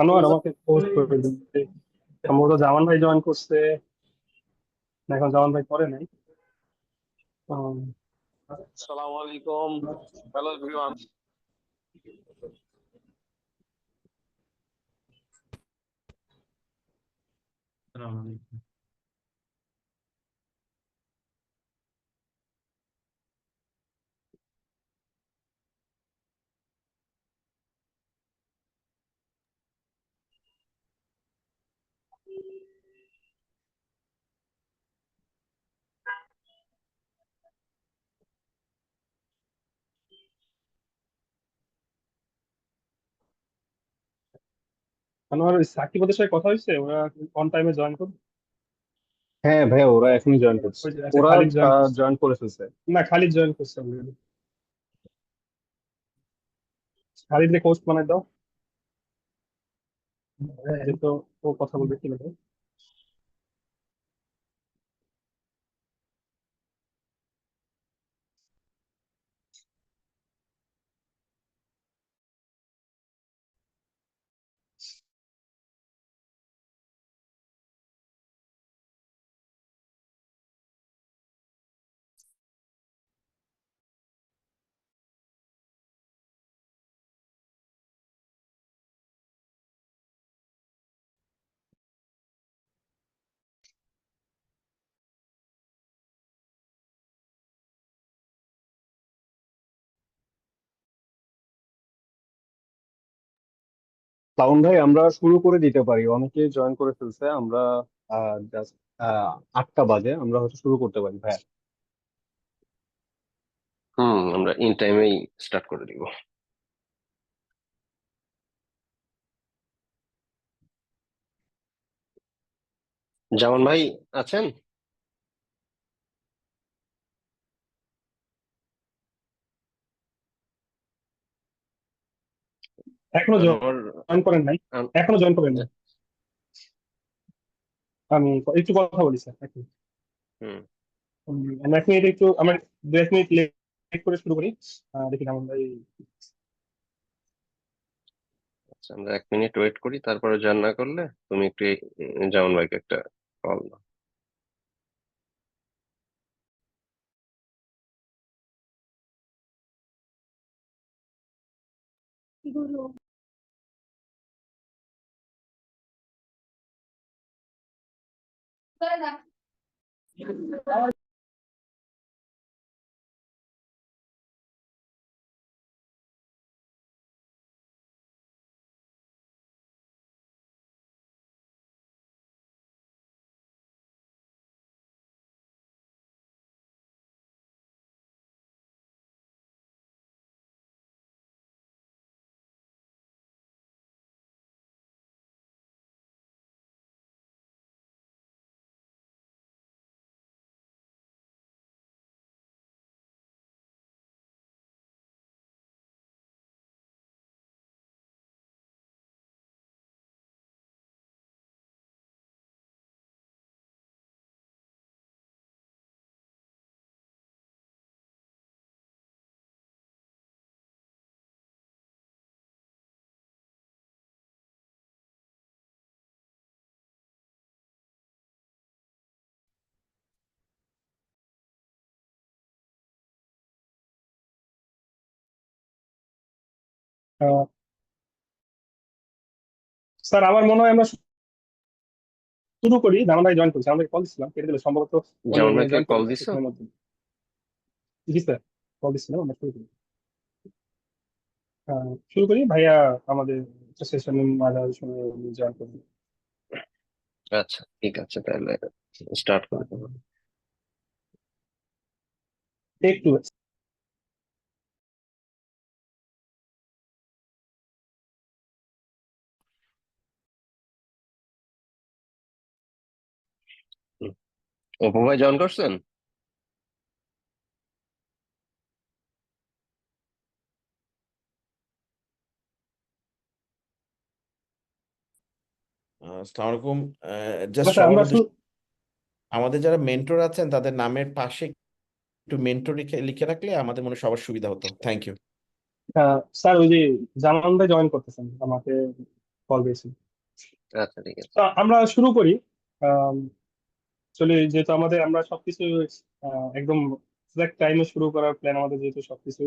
আনোয়ার আমাকে পোস্ট করে দিচ্ছে। সম্ভবত জামান ভাই জয়েন করছে না, এখন জামান ভাই করে নাই। উম, আসসালামু আলাইকুম। Hello everyone. আনোয়ার ওই সাকিব ওদের সাথে কথা হয়েছে, ওরা অন টাইমে জয়েন করবে? হ্যাঁ ভাইয়া, ওরা এখনই জয়েন করছে। ওই যে আচ্ছা, ওরা খালিদ জয়েন করছে? জয়েন করে ফেলছে। না, খালিদ জয়েন করছে already। খালিদ পোস্ট বানাই দাও, এই তো ও কথা বলবে কি না। সাউন্ড ভাই, আমরা শুরু করে দিতে পারি, অনেকে জয়েন করে ফেলছে। আমরা জাস্ট 8টা বাজে, আমরা হয়তো শুরু করতে পারি ভাইয়া। আমরা ইন টাইমেই স্টার্ট করে দিব। জামান ভাই আছেন? এখনো আনোয়ার। জয়েন করেন নাই? আন- এখনো জয়েন করেন নাই? আমি একটু কথা বলি স্যার এখন। হুম আমি 1 মিনিট একটু আমার 2 মিনিট লেট করে শুরু করি। দেখি কেমন ভাই। আচ্ছা, আমরা 1 মিনিট ওয়েট করি, তারপরে জয়েন না করলে তুমি একটু জামান ভাইকে একটা কল দাও। স্যার আমার মনে হয় আমরা শুরু করি। জামান ভাই জয়েন করছে, আমাদের কল দিচ্ছিলাম, কেটে দিলে সম্ভবত উনি জামান ভাইকে জয়েন কল করবেন দিছো? কিছুক্ষণের মধ্যে। জি স্যার, কল দিচ্ছিলাম, আমরা শুরু করি। শুরু করি ভাইয়া, আমাদের সেশন মাঝামাঝি সময় জয়েন করবেন। আচ্ছা ঠিক আছে, তাহলে স্টার্ট করে দেবো। একটু হুম। অপু ভাই জয়েন করছেন? আসসালামু আলাইকুম। জাস্ট আচ্ছা সবার আমরা উদ্দেশ্যে, আমাদের যারা মেন্টর আছেন তাদের নামের পাশে একটু মেন্টর লিখে লিখে রাখলে আমাদের মনে হয় সবার সুবিধা হতো। Thank you. স্যার ওই যে জামান ভাই জয়েন করতেছেন, আমাকে কল দিয়েছেন। আচ্ছা ঠিক আছে। তো আমরা শুরু করি। চলে যেহেতু আমরা সবকিছু একদম এক্সাক্ট টাইমে শুরু করার প্ল্যান আমাদের, যেহেতু সবকিছু।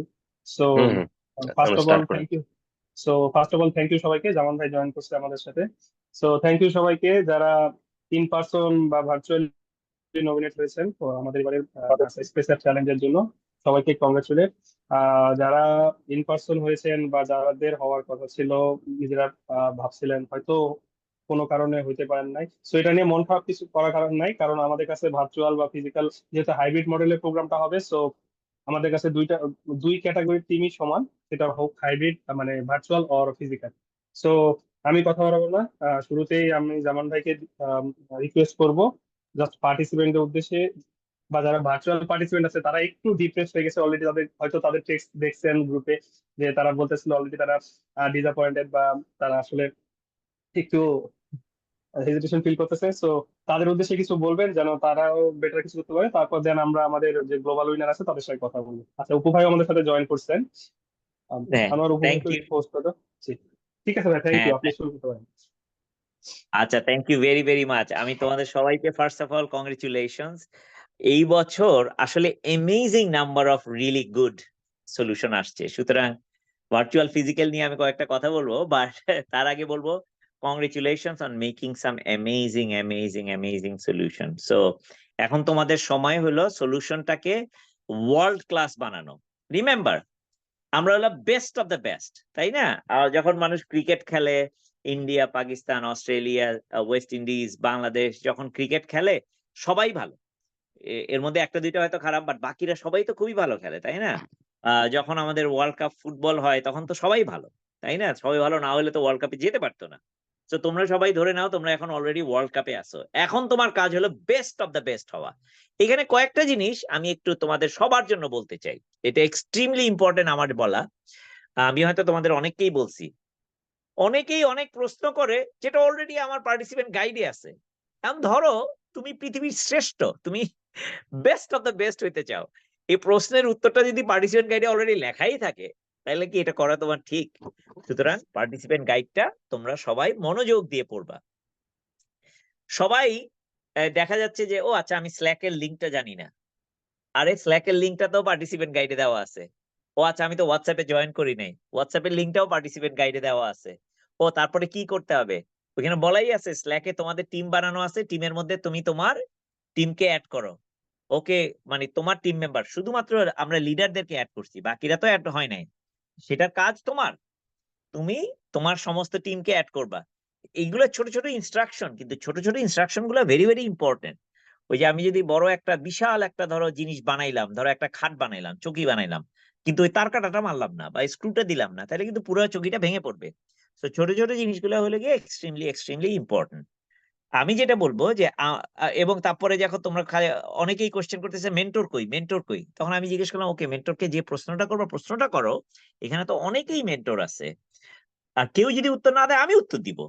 সো হুম হুম ফার্স্ট আমরা অফ অল স্টার্ট করি। Thank you. থ্যাংক ইউ সবাইকে, জামান ভাই জয়েন করছে আমাদের সাথে। সো থ্যাংক ইউ সবাইকে যারা ইন পার্সন বা ভার্চুয়ালি নমিনেট হয়েছেন তো আমাদের এবারের স্পেশাল চ্যালেঞ্জের জন্য। সবাইকে কংগ্রেচুলেট। যারা ইন পার্সন হয়েছেন বা যাদের হওয়ার কথা ছিল, নিজেরা ভাবছিলেন হয়তো কোনো কারণে হইতে পারেন নাই, সো এটা নিয়ে মন খারাপ কিছু করার কারণ নাই, কারণ আমাদের কাছে ভার্চুয়াল বা ফিজিক্যাল যেহেতু হাইব্রিড মডেলের প্রোগ্রামটা হবে, সো আমাদের কাছে দুই ক্যাটাগরির টিমই সমান, সেটা হোক হাইব্রিড মানে ভার্চুয়াল অর ফিজিক্যাল। সো আমি কথা বলবো না, শুরুতেই আমি জামান ভাইকে রিকোয়েস্ট করব জাস্ট পার্টিসিপেন্টের উদ্দেশ্যে, বা যারা ভার্চুয়াল পার্টিসিপেন্ট আছে তারা একটু ডিপ্রেস হয়ে গেছে অলরেডি, তাদের হয়তো তাদের টেক্সট দেখছেন গ্রুপে, যে তারা বলতেছিল অলরেডি তারা ডিসঅ্যাপয়েন্টেড বা তারা আসলে একটু হেজিটেশন ফিল করতেছে। সো তাদের উদ্দেশ্যে কিছু বলবেন যেন তারাও বেটার কিছু করতে পারে, তারপর দেন আমরা আমাদের যে গ্লোবাল উইনার আছে তাদের সাথে কথা বলবো। আচ্ছা, উপু ভাই আমাদের সাথে জয়েন করছেন। হ্যাঁ, আমার উপু থ্যাংক ভাইকে ইউ। পোস্ট করো। জি, ঠিক আছে ভাই, থ্যাংক হ্যাঁ, ইউ, আপনি শুরু করতে পারেন। আচ্ছা, thank you very very much. আমি তোমাদের সবাইকে ফার্স্ট অফ অল কংগ্রেচুলেশনস। এই বছর আসলে amazing number of really good solution আসছে। সুতরাং ভার্চুয়াল ফিজিক্যাল নিয়ে আমি কয়েকটা কথা বলবো, বাট তার আগে বলবো congratulations on making some amazing amazing amazing solution. So এখন তোমাদের সময় হলো সলিউশনটাকে ওয়ার্ল্ড ক্লাস বানানো। রিমেম্বার, আমরা হলো বেস্ট অফ দ্য বেস্ট, তাই না? যখন মানুষ ক্রিকেট খেলে, India, Pakistan, Australia, West Indies, Bangladesh যখন ক্রিকেট খেলে, সবাই ভালো। এর মধ্যে একটা দুইটা হয়তো খারাপ, বাট বাকিরা সবাই তো খুবই ভালো খেলে, তাই না? যখন আমাদের ওয়ার্ল্ড কাপ ফুটবল হয় তখন তো সবাই ভালো, তাই না? সবাই ভালো না হলে তো ওয়ার্ল্ড কাপে যেতে পারতো না। তো তোমরা সবাই ধরে নাও তোমরা এখন অলরেডি ওয়ার্ল্ড কাপে আছো, এখন তোমার কাজ হলো বেস্ট অফ দ্য বেস্ট হওয়া। এখানে কয়েকটা জিনিস আমি একটু তোমাদের সবার জন্য বলতে চাই, এটা এক্সট্রিমলি ইম্পর্টেন্ট আমার বলা। আমি হয়তো তোমাদের অনেককেই বলছি, অনেকেই অনেক প্রশ্ন করে যেটা অলরেডি আমার পার্টিসিপেন্ট গাইডে আছে। এখন ধরো তুমি পৃথিবীর শ্রেষ্ঠ, তুমি বেস্ট অফ দ্য বেস্ট হইতে চাও, এই প্রশ্নের উত্তরটা যদি পার্টিসিপেন্ট গাইডে অলরেডি লেখাই থাকে, তাহলে কি এটা করা তোমার ঠিক? সুতরাং পার্টিসিপেন্ট গাইডটা তোমরা সবাই মনোযোগ দিয়ে পড়বা। সবাই দেখা যাচ্ছে যে ও আচ্ছা, আমি স্ল্যাকের লিঙ্কটা জানি না। আরে স্ল্যাকের লিঙ্কটা তো পার্টিসিপেন্ট গাইডে দেওয়া আছে। ও আচ্ছা, আমি তো হোয়াটসঅ্যাপে জয়েন করি নাই, হোয়াটসঅ্যাপের লিঙ্কটাও পার্টিসিপেন্ট গাইডে দেওয়া আছে। ও তারপরে কি করতে হবে, ওখানে বলাই আছে স্ল্যাকে তোমাদের টিম বানানো আছে, টিমের মধ্যে তুমি তোমার টিমকে অ্যাড করো। ওকে, মানে তোমার টিম মেম্বার, শুধুমাত্র আমরা লিডারদেরকে অ্যাড করছি, বাকিরা তো অ্যাড হয় নাই। সেটার কাজ তোমার, তুমি তোমার সমস্ত টিমকে অ্যাড করবা। এইগুলো ছোট ছোট ইনস্ট্রাকশন, কিন্তু ছোট ছোট ইনস্ট্রাকশন গুলো ভেরি ভেরি ইম্পর্টেন্ট। ওই যে আমি যদি বড় একটা বিশাল একটা ধরো জিনিস বানাইলাম, ধরো একটা খাট বানাইলাম, চকি বানাইলাম, কিন্তু ওই তার কাটাটা মারলাম না বা স্ক্রুটা দিলাম না, তাহলে কিন্তু পুরো চকিটা ভেঙে পড়বে। তো ছোট ছোট জিনিসগুলো হলে গিয়ে এক্সট্রিমলি এক্সট্রিমলি ইম্পর্টেন্ট। আমি যেটা বলবো যে এবং তারপরে যখন তোমরা অনেকেই কোশ্চেন করতেছে মেন্টর কই, মেন্টর কই, তখন আমি জিজ্ঞেস করলাম ওকে, মেন্টরকে যে প্রশ্নটা করবো প্রশ্নটা করো, এখানে তো অনেকেই মেন্টর আছে, আর কেউ যদি উত্তর না দেয় আমি উত্তর দিব।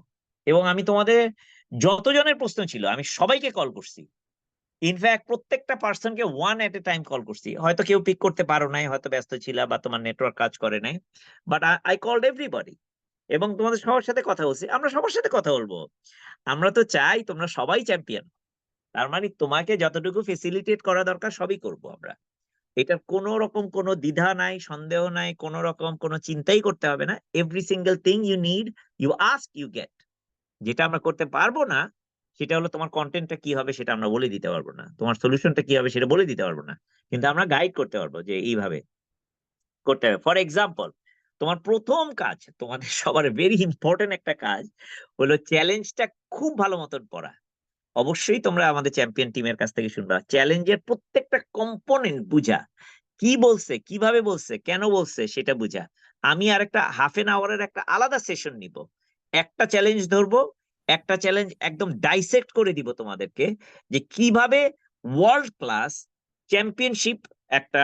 এবং আমি তোমাদের যতজনের প্রশ্ন ছিল আমি সবাইকে কল করছি, ইনফ্যাক্ট প্রত্যেকটা পার্সনকে one at a time call করছি। হয়তো কেউ পিক করতে পারো নাই, হয়তো ব্যস্ত ছিল বা তোমার নেটওয়ার্ক কাজ করে নাই, বাট আই কলড এভরিবডি। এবং তোমাদের সবার সাথে কথা বলছি, আমরা সবার সাথে কথা বলবো। আমরা তো চাই তোমরা সবাই চ্যাম্পিয়ন, তার মানে তোমাকে যতটুকু ফেসিলিটেট করা দরকার সবই করব আমরা। এটার কোনো রকম কোনো দ্বিধা নাই, সন্দেহ নাই, কোনো রকম কোনো চিন্তাই করতে হবে না। Every single thing you need, you ask, you get. যেটা আমরা করতে পারবো না সেটা হলো তোমার কন্টেন্টটা কি হবে সেটা আমরা বলে দিতে পারবো না, তোমার সলিউশনটা কি হবে সেটা বলে দিতে পারবো না, কিন্তু আমরা গাইড করতে পারবো যে এইভাবে করতে হবে। ফর এক্সাম্পল, তোমার প্রথম কাজ, তোমাদের সবার ভেরি ইম্পর্টেন্ট একটা কাজ হলো চ্যালেঞ্জটা খুব ভালো মতন পড়া। অবশ্যই তোমরা আমাদের চ্যাম্পিয়ন টিমের কাছ থেকে শুনবা, চ্যালেঞ্জের প্রত্যেকটা কম্পোনেন্ট বুঝা, কি বলছে, কিভাবে বলছে, কেন বলছে সেটা বুঝা। আমি আর একটা হাফ এন আওয়ারের একটা আলাদা সেশন নিব, একটা চ্যালেঞ্জ ধরবো, একটা চ্যালেঞ্জ একদম ডাইসেক্ট করে দিব তোমাদেরকে, যে কিভাবে ওয়ার্ল্ড ক্লাস চ্যাম্পিয়নশিপ একটা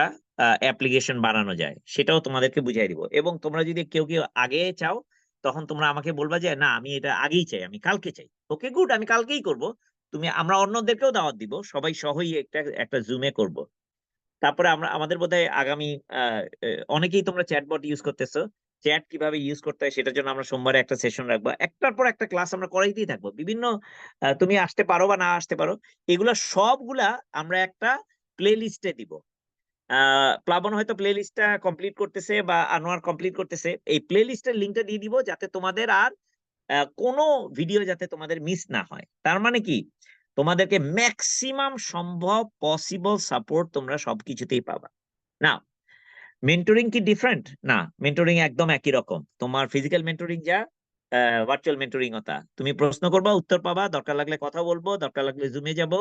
অ্যাপ্লিকেশন বানানো যায় সেটাও তোমাদেরকে বুঝাই দিব। এবং তোমরা যদি কেউ কেউ আগে চাও, তখন তোমরা আমাকে বলবা যে না আমি এটা আগেই চাই, আমি কালকে চাই। ওকে গুড, আমি কালকেই করব। আমরা অন্যদেরকেও দাওয়াত দিব, সবাই সহই একটা একটা জুমে করব। তারপরে আমাদের বোধহয় আগামী অনেকেই তোমরা চ্যাটবট ইউজ করতেছো, চ্যাট কিভাবে ইউজ করতে হয় সেটার জন্য আমরা সোমবারে একটা সেশন রাখবো, একটার পর একটা ক্লাস আমরা করাইতেই থাকবো বিভিন্ন, তুমি আসতে পারো বা না আসতে পারো, এগুলা সবগুলা আমরা একটা প্লে লিস্টে দিব। প্লাবন হয়তো প্লে লিস্টটা কমপ্লিট করতেছে বা আনোয়ার কমপ্লিট করতেছে, এই প্লে লিস্টের লিঙ্কটা দিয়ে দিব যাতে তোমাদের আর কোনো ভিডিও যাতে তোমাদের মিস না হয়। তার মানে কি, তোমাদেরকে ম্যাক্সিমাম সম্ভব পসিবল সাপোর্ট তোমরা সবকিছুতেই পাবা। না মেন্টরিং কি ডিফারেন্ট? না, মেন্টরিং একদম একই রকম। তোমার ফিজিক্যাল মেন্টরিং যা, ভার্চুয়াল মেন্টরিং ও তা। তুমি প্রশ্ন করবা, উত্তর পাবা, দরকার লাগলে কথা বলবো, দরকার লাগলে জুমে যাব,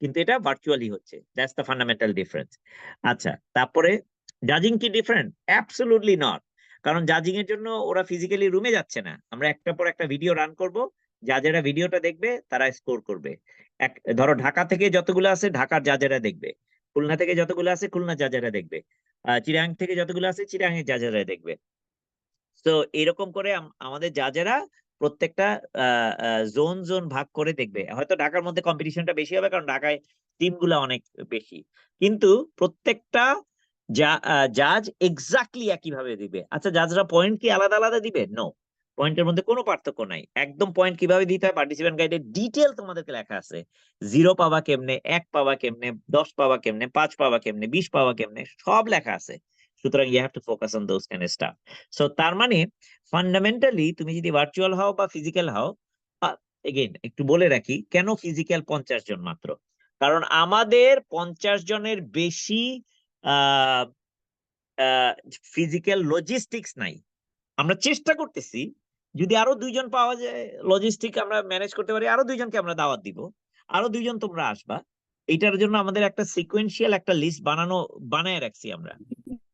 কিন্তু এটা ভার্চুয়ালি হচ্ছে। That's the fundamental difference. আচ্ছা, তারপরে জাজিং কি ডিফারেন্ট? Absolutely not. কারণ জাজিং এর জন্য ওরা ফিজিক্যালি রুমে যাচ্ছে না, আমরা একটা পর একটা ভিডিও রান করব, যারা ভিডিওটা দেখবে তারা স্কোর করবে। ধরো ঢাকা থেকে যতগুলো আছে ঢাকার জাজেরা দেখবে, খুলনা থেকে যতগুলো আছে খুলনা জাজেরা দেখবে, চিরাং থেকে যতগুলো আছে চিরাং এর জাজেরা দেখবে। তো এরকম করে আমাদের জাজেরা প্রত্যেকটা জোন জোন ভাগ করে দেখবে। হয়তো ঢাকার মধ্যে কম্পিটিশনটা বেশি হবে কারণ ঢাকায় টিমগুলো অনেক বেশি, কিন্তু প্রত্যেকটা জাজ এক্স্যাক্টলি একই ভাবে দিবে। আচ্ছা, জাজরা পয়েন্ট কি আলাদা আলাদা দিবে? নো, পয়েন্টের মধ্যে কোনো পার্থক্য নাই। একদম পয়েন্ট কিভাবে দিতে হয় পার্টিসিপেন্ট গাইডে ডিটেল তোমাদেরকে লেখা আছে। 0 পাবা কেমনে, 1 পাবা কেমনে, 10 পাবা কেমনে, 5 পাবা কেমনে, 20 পাবা কেমনে, সব লেখা আছে। সুতরাং you have to focus on those kind of stuff. So তার মানে ফান্ডামেন্টালি তুমি যদি ভার্চুয়াল হও বা ফিজিক্যাল হও, এগেইন একটু বলে রাখি কেন ফিজিক্যাল 50 জন মাত্র। কারণ আমাদের 50 জনের বেশি ফিজিক্যাল লজিস্টিক্স নাই। আমরা চেষ্টা করতেছি, যদি আরো 2 জন পাওয়া যায় লজিস্টিক আমরা ম্যানেজ করতে পারি, আরো 2 জনকে আমরা দাওয়াত দিব, আরো 2 জন তোমরা আসবা। এটার জন্য আমাদের একটা সিকোয়েন্সিয়াল একটা লিস্ট বানায় রাখছি আমরা।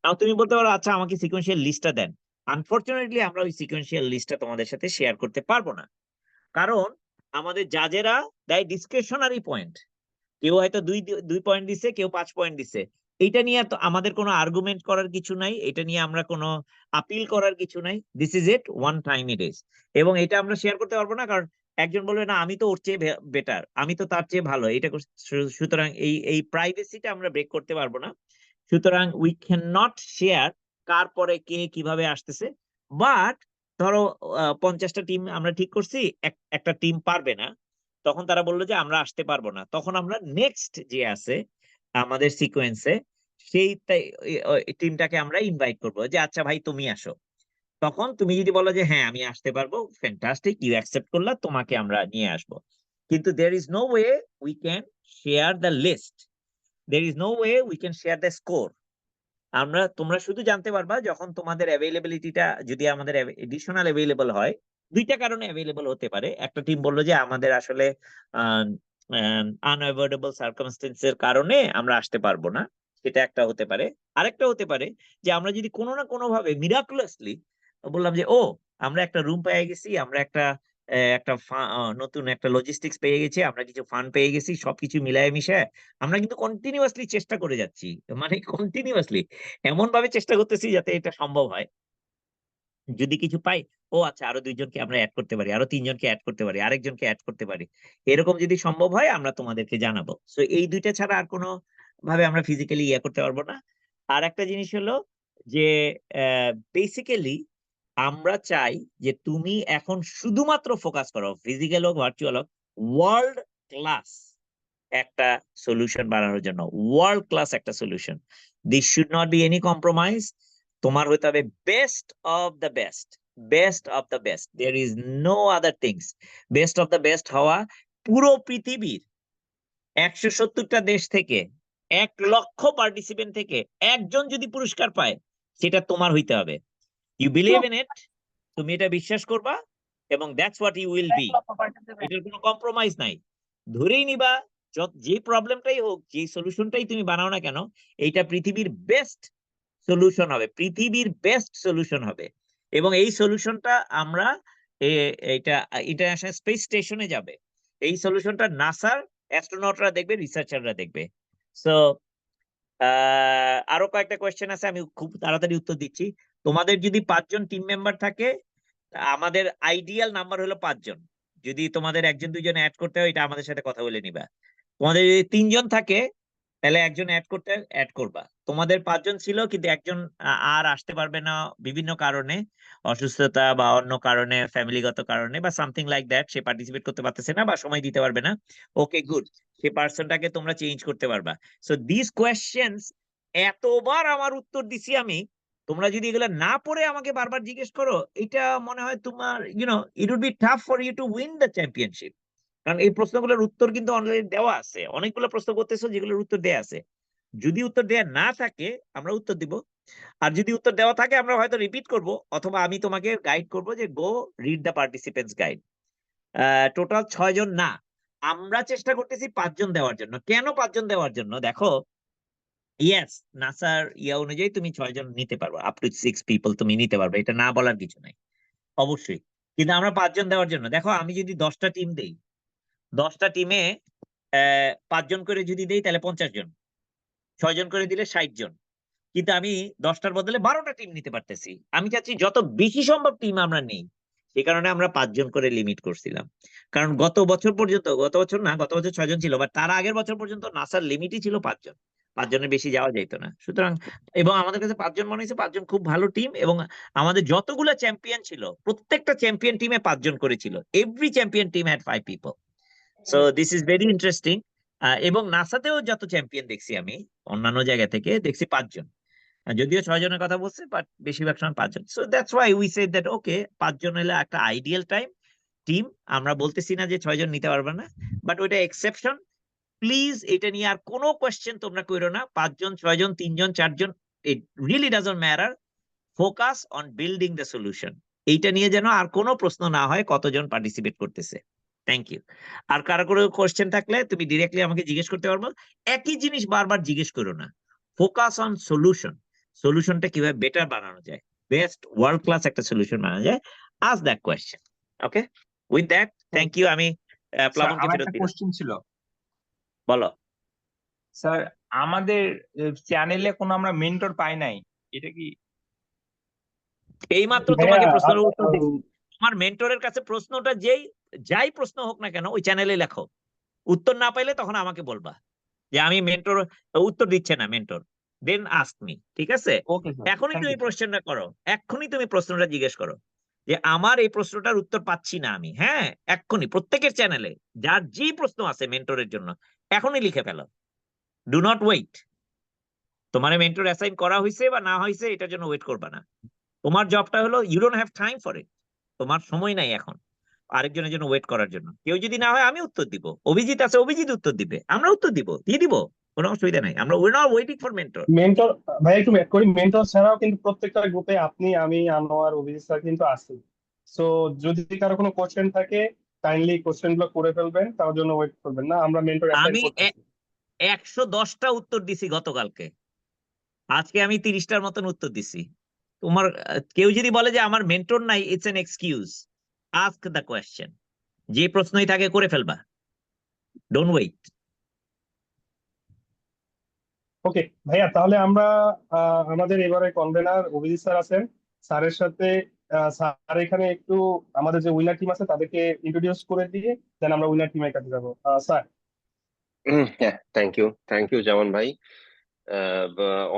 নাও তুমি বলতে পারো আচ্ছা আমাকে সিকোয়েন্সিয়াল লিস্টটা দেন। আনফরচুনেটলি আমরা ওই সিকোয়েন্সিয়াল লিস্টটা তোমাদের সাথে শেয়ার করতে পারবো না, কারণ আমাদের জাজেরা দেয় ডিসক্রিশনারি পয়েন্ট। কেউ হয়তো 2 পয়েন্ট দিছে, কেউ 5 পয়েন্ট দিছে। এটা নিয়ে তো আমাদের কোনো আর্গুমেন্ট করার কিছু নাই, এটা নিয়ে আমরা কোনো আপিল করার কিছু নাই। This is it, one time it is. এবং এটা আমরা শেয়ার করতে পারবো না, কারণ একজন বলবে না আমি তো ওর চেয়ে বেটার, আমি তো তার চেয়ে ভালো, এটা সুতরাং এই প্রাইভেসিটা আমরা ব্রেক করতে পারবো না। সুতরাং উই ক্যান নট শেয়ার কার পরে কে কিভাবে আসতেছে। বাট ধরো 50টা টিম আমরা ঠিক করছি, একটা টিম পারবে না, তখন তারা বললো যে আমরা আসতে পারবো না, তখন আমরা নেক্সট যে আছে আমাদের সিকোয়েন্সে সেই টিমটাকে আমরা ইনভাইট করবো যে আচ্ছা ভাই তুমি আসো। তখন তুমি যদি বলো যে হ্যাঁ আমি আসতে পারবো, ফ্যান্টাস্টিক, ইউ অ্যাকসেপ্ট করলা, তোমাকে আমরা নিয়ে আসবো। কিন্তু there is no way we can share the list, there is no way we can share the score. তোমরা শুধু জানতে পারবা যখন তোমাদের অ্যাভেলেবিলিটিটা যদি আমাদের এডিশনাল অ্যাভেলেবল হয়। 2টা কারণে অ্যাভেলেবল হতে পারে। একটা টিম বললো যে আমাদের আসলে আনঅ্যাভয়েডেবল সার্কামস্টেন্সের কারণে আমরা আসতে পারবো না, সেটা একটা হতে পারে। আরেকটা হতে পারে যে আমরা যদি কোনো না কোনো ভাবে মিরাকুলাসলি বললাম যে ও আমরা একটা রুম পেয়ে গেছি, আমরা একটা নতুন একটা লজিস্টিক্স পেয়ে গেছি, আমরা কিছু ফান্ড পেয়ে গেছি, সবকিছু মিলায় মিশায় আমরা কিন্তু কন্টিনিউয়াসলি চেষ্টা করে যাচ্ছি, মানে কন্টিনিউয়াসলি এমন ভাবে চেষ্টা করতেছি যাতে এটা সম্ভব হয়। যদি কিছু পাই, ও আচ্ছা আরো 2 জনকে আমরা অ্যাড করতে পারি, আরো 3 জনকে অ্যাড করতে পারি, আরেকজনকে অ্যাড করতে পারি, এরকম যদি সম্ভব হয় আমরা তোমাদেরকে জানাবো। সো এই 2টা ছাড়া আর কোনো ভাবে আমরা ফিজিক্যালি ইয়ে করতে পারবো না। আর একটা জিনিস হলো যে বেসিক্যালি আমরা চাই যে তুমি এখন শুধুমাত্র ফোকাস করো, ফিজিক্যাল হোক ভার্চুয়াল হোক, ওয়ার্ল্ড ক্লাস একটা সলিউশন বানানোর জন্য, ওয়ার্ল্ড ক্লাস একটা solution. This should not be any compromise. তোমার হতে হবে best of the best, best of the best, there is no other things. Best of the best হওয়া পুরো পৃথিবীর 170টা দেশ থেকে 1 লক্ষ পার্টিসিপেন্ট থেকে একজন যদি পুরস্কার পায়, সেটা তোমার হইতে হবে। ইউ বিলিভ ইন ইট, তুমি এটা বিশ্বাস করবা এবং that's what you will be. এটার কোনো কম্প্রোমাইজ নাই। ধরেই নিবা যে প্রবলেমটাই হোক, যে সলিউশনটাই তুমি বানাও না কেন, এইটা পৃথিবীর বেস্ট সলিউশন হবে, পৃথিবীর বেস্ট সলিউশন হবে। এবং এই সলিউশনটা আমরা এটা ইন্টারন্যাশনাল স্পেস স্টেশনে যাবে। এই সলিউশনটা নাসার অ্যাস্ট্রোনটরা দেখবে, রিসার্চাররা দেখবে। সো আরো কয়েকটা কোয়েশ্চেন আছে, আমি খুব তাড়াতাড়ি উত্তর দিচ্ছি। তোমাদের যদি 5 জন টিম মেম্বার থাকে, আমাদের আইডিয়াল নাম্বার হলো 5 জন। যদি তোমাদের 1 জন 2 জন অ্যাড করতে হয়, এটা আমাদের সাথে কথা বলে নিবা। তোমাদের যদি 3 জন থাকে, তাহলে একজন অ্যাড করতে অ্যাড করবা। তোমাদের 5 জন ছিল, কিন্তু একজন আর আসতে পারবে না বিভিন্ন কারণে, অসুস্থতা বা অন্য কারণে, ফ্যামিলিগত কারণে বা something like that, say participate করতে পারতেছে না বা সময় দিতে পারবে না। ওকে, গুড, সে পার্সনটাকে তোমরা চেঞ্জ করতে পারবা। সো দিস কোয়েশ্চেন্স এতবার আমার উত্তর দিছি আমি, তোমরা যদি এগুলো না পড়ে আমাকে বারবার জিজ্ঞেস করো, এটা মনে হয় তোমার it would be tough for you to win the championship. কারণ এই প্রশ্নগুলোর উত্তর কিন্তু অলরেডি দেওয়া আছে, অনেকগুলো প্রশ্ন করতেছো যেগুলোর উত্তর দেওয়া আছে। যদি উত্তর দেওয়া না থাকে আমরা উত্তর দিব, আর যদি উত্তর দেওয়া থাকে আমরা হয়তো রিপিট করব, অথবা আমি তোমাকে গাইড করব যে go read the participants guide. Total 6 জন না, আমরা চেষ্টা করতেছি 5 জন দেওয়ার জন্য। কেন 5 জন দেওয়ার জন্য? দেখো, ইয়েস, নাসার ইয়া অনুযায়ী তুমি 6 জন নিতে পারবে, আপ টু 6 পিপল তুমি নিতে পারবে, এটা না বলার কিছু নাই, অবশ্যই। কিন্তু আমরা 5 জন দেওয়ার জন্য, দেখো আমি যদি 10টা টিম দেই, 10টা টিমে 5 জন করে যদি দেই তাহলে 50 জন, 6 জন করে দিলে 60 জন। কিন্তু আমি 10টার বদলে 12টা টিম নিতে পারতেছি। আমি চাচ্ছি যত বেশি সম্ভব টিম আমরা নেই, সেই কারণে আমরা 5 জন করে লিমিট করছিলাম। কারণ গত বছর পর্যন্ত, গত বছর না, গত বছর 6 জন ছিল, বাট তার আগের বছর পর্যন্ত নাসার লিমিটই ছিল 5 জন, 5 জনের বেশি যাওয়া যেত না। সুতরাং, এবং আমাদের কাছে 5 জন মনে হয়েছে 5 জন খুব ভালো টিম, এবং আমাদের যতগুলো চ্যাম্পিয়ন ছিল প্রত্যেকটা চ্যাম্পিয়ন টিমে 5 জন করেছিল, every champion team had 5 people. So this is very interesting. এবং নাসাতেও যত চ্যাম্পিয়ন দেখছি আমি, অন্যান্য জায়গা থেকে দেখছি 5 জন, যদিও 6 জনের কথা বলছে, বাট বেশিরভাগ সময় 5 জন। So that's why we say that okay, 5 জন হলে একটা আইডিয়াল টিম। আমরা বলতেছি না যে 6 জন নিতে পারবে না, বাট ওইটা এক্সেপশন। প্লিজ এটা নিয়ে আর কোনো কোয়েশ্চেন তোমরা করো না। 5 জন, 6 জন, 3 জন, 4 জন, it really doesn't matter. Focus on building the solution. এইটা নিয়ে যেন আর কোনো প্রশ্ন না হয় কতজন পার্টিসিপেট করতেছে। Thank you. আর কারো কোনো কোয়েশ্চেন থাকলে তুমি ডিরেক্টলি আমাকে জিজ্ঞেস করতে পারবো। একই জিনিস বারবার জিজ্ঞেস করো না, ফোকাস অন সলিউশন। সলিউশনটা কিভাবে বেটার বানানো যায়, বেস্ট ওয়ার্ল্ড ক্লাস একটা সলিউশন বানানো যায়, ask that question. Okay, with that thank you. আমি স্যার প্লাবনকে আমার ফেরত একটা দিলাম। কোশ্চেন ছিল বলো। স্যার। আমাদের চ্যানেলে কোনো আমরা মেন্টর পাই নাই, এটা কি? এইমাত্র ভাইয়া তোমাকে প্রশ্নের উত্তর দিচ্ছি। তোমার মেন্টরের কাছে প্রশ্নটা যাই প্রশ্ন হোক না কেন ওই চ্যানেলে লেখো। উত্তর না পাইলে তখন আমাকে বলবা যে আমি মেন্টর উত্তর দিচ্ছে না মেন্টর, দেন আস্ক মি, ঠিক আছে? ওকে স্যার, এখনই থ্যাংক তুমি ইউ। প্রশ্নটা করো, এক্ষুনি তুমি প্রশ্নটা জিজ্ঞেস করো যে আমার এই প্রশ্নটার উত্তর পাচ্ছি না আমি। হ্যাঁ, এক্ষুনি প্রত্যেকের চ্যানেলে যার যে প্রশ্ন আছে মেন্টরের জন্য এখনই লিখে ফেলো। Do not wait. তোমার মেন্টর অ্যাসাইন করা হয়েছে বা না হয়েছে এটার জন্য ওয়েট করবা না। তোমার জবটা হলো you don't have time for it. তোমার সময় নাই এখন আরেকজনের জন্য ওয়েট করার জন্য। কেউ যদি না হয় আমি উত্তর দিব, অভিজিৎ আছে অভিজিৎ উত্তর দিবে, আমরা উত্তর দিয়ে দিব, কোনো অসুবিধা নাই। আমরা we not waiting for mentor. Mentor, ভাই একটু ব্যাক করি, মেন্টর ছাড়াও কিন্তু প্রত্যেকটা গ্রুপে আপনি, আমি, আনোয়ার, অভিজিৎ স্যার কিন্তু আছি। সো যদি কারো কোনো কোশ্চেন থাকে কাইন্ডলি কোশ্চেন গুলো করে ফেলবেন, তার জন্য ওয়েট করবেন না, আমরা মেন্টর অ্যাসাইন আমি করতেছি। 110টা উত্তর দিছি গতকালকে, আজকে আমি 30টার মতন উত্তর দিছি। তোমার কেউ যদি বলে যে আমার মেন্টর নাই, it's an excuse. Ask the question, যে প্রশ্নই থাকে করে ফেলবা, ডোন্ট ওয়েট। ওকে ভাইয়া, তাহলে আমরা আমাদের এবারে কনভেনার অভিজিৎ স্যার আছেন, স্যারের সাথে স্যার এখানে একটু আমাদের যে উইনার টিম আছে তাদেরকে ইন্ট্রোডিউস করে দিয়ে দেন আমরা উইনার টিমের কাছে যাবো। স্যার। হ্যাঁ, থ্যাংক ইউ জামান ভাই।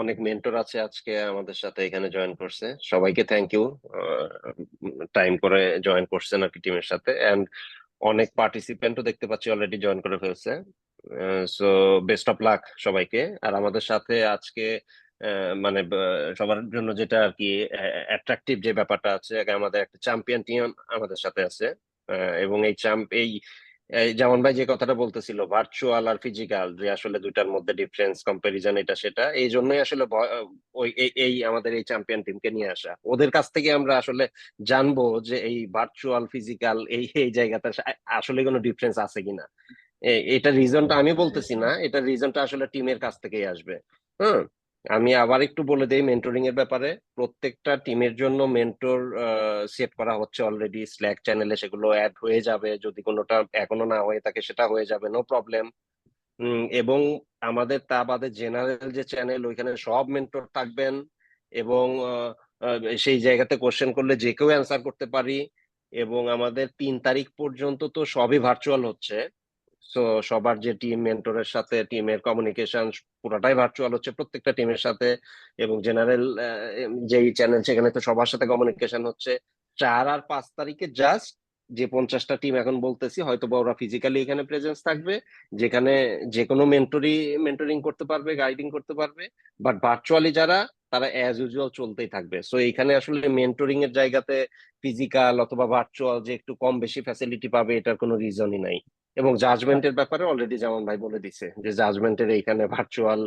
অনেক মেন্টর আছে আজকে আমাদের সাথে এখানে জয়েন করছে, সবাইকে থ্যাংক ইউ। টাইম করে জয়েন করছেন আর কি টিমের সাথে, এন্ড অনেক পার্টিসিপেন্টও দেখতে পাচ্ছি অলরেডি জয়েন করে ফেলছে। সো বেস্ট অফ লাক সবাইকে। আর আমাদের সাথে আজকে মানে সবার জন্য যেটা আর কি অ্যাট্রাকটিভ যে ব্যাপারটা আছে, আমাদের একটা চ্যাম্পিয়ন টিম আমাদের সাথে আছে। এবং এই যেমন ভাই যে কথাটা বলতেছিল ভার্চুয়াল আর ফিজিক্যাল, যে আসলে দুইটার মধ্যে ডিফারেন্স কম্পারিজন এটা সেটা, এই জন্যই আসলে এই আমাদের এই চ্যাম্পিয়ন টিমকে নিয়ে আসা। ওদের কাছ থেকে আমরা আসলে জানবো যে এই ভার্চুয়াল ফিজিক্যাল এই এই জায়গাটা আসলে কোনো ডিফারেন্স আছে কিনা। এটা রিজনটা আমি বলতেছি না, এটা রিজনটা আসলে টিমের কাছ থেকেই আসবে। হুম। আমি আবার একটু বলে দেই মেন্টরিং এর ব্যাপারে। প্রত্যেকটা টিমের জন্য মেন্টর সেট করা হচ্ছে অলরেডি স্ল্যাক চ্যানেলে, সেগুলো অ্যাড হয়ে যাবে। যদি কোনোটা এখনো না হয়ে থাকে সেটা হয়ে যাবে, নো প্রবলেম। এবং আমাদের তা বাদে জেনারেল যে চ্যানেল, ওইখানে সব মেন্টর থাকবেন, এবং সেই জায়গাতে কোশ্চেন করলে যে কেউ অ্যান্সার করতে পারি। এবং আমাদের 3 তারিখ পর্যন্ত তো সবই ভার্চুয়াল হচ্ছে। সো সবার যে টিম মেন্টরের সাথে টিমের কমিউনিকেশন পুরোটাই ভার্চুয়াল হচ্ছে প্রত্যেকটা টিমের সাথে, এবং জেনারেল যেই চ্যানেল সেখানে তো সবার সাথে কমিউনিকেশন হচ্ছে। 4 আর 5 তারিখে জাস্ট যে 50টা টিম এখন বলতেছি, হয়তো বা ওরা ফিজিক্যালি এখানে প্রেজেন্স থাকবে, যেখানে যে কোনো মেন্টরিং করতে পারবে, গাইডিং করতে পারবে, বাট ভার্চুয়ালি যারা, তারা অ্যাজ ইউজুয়াল চলতেই থাকবে। সো এখানে আসলে মেন্টরিং এর জায়গাতে ফিজিক্যাল অথবা ভার্চুয়াল যে একটু কম বেশি ফ্যাসিলিটি পাবে এটার কোনো রিজনই নাই। এবং জাজমেন্টের ব্যাপারে অলরেডি যেমন ভাই বলে দিছে যে জাজমেন্টের এইখানে ভার্চুয়াল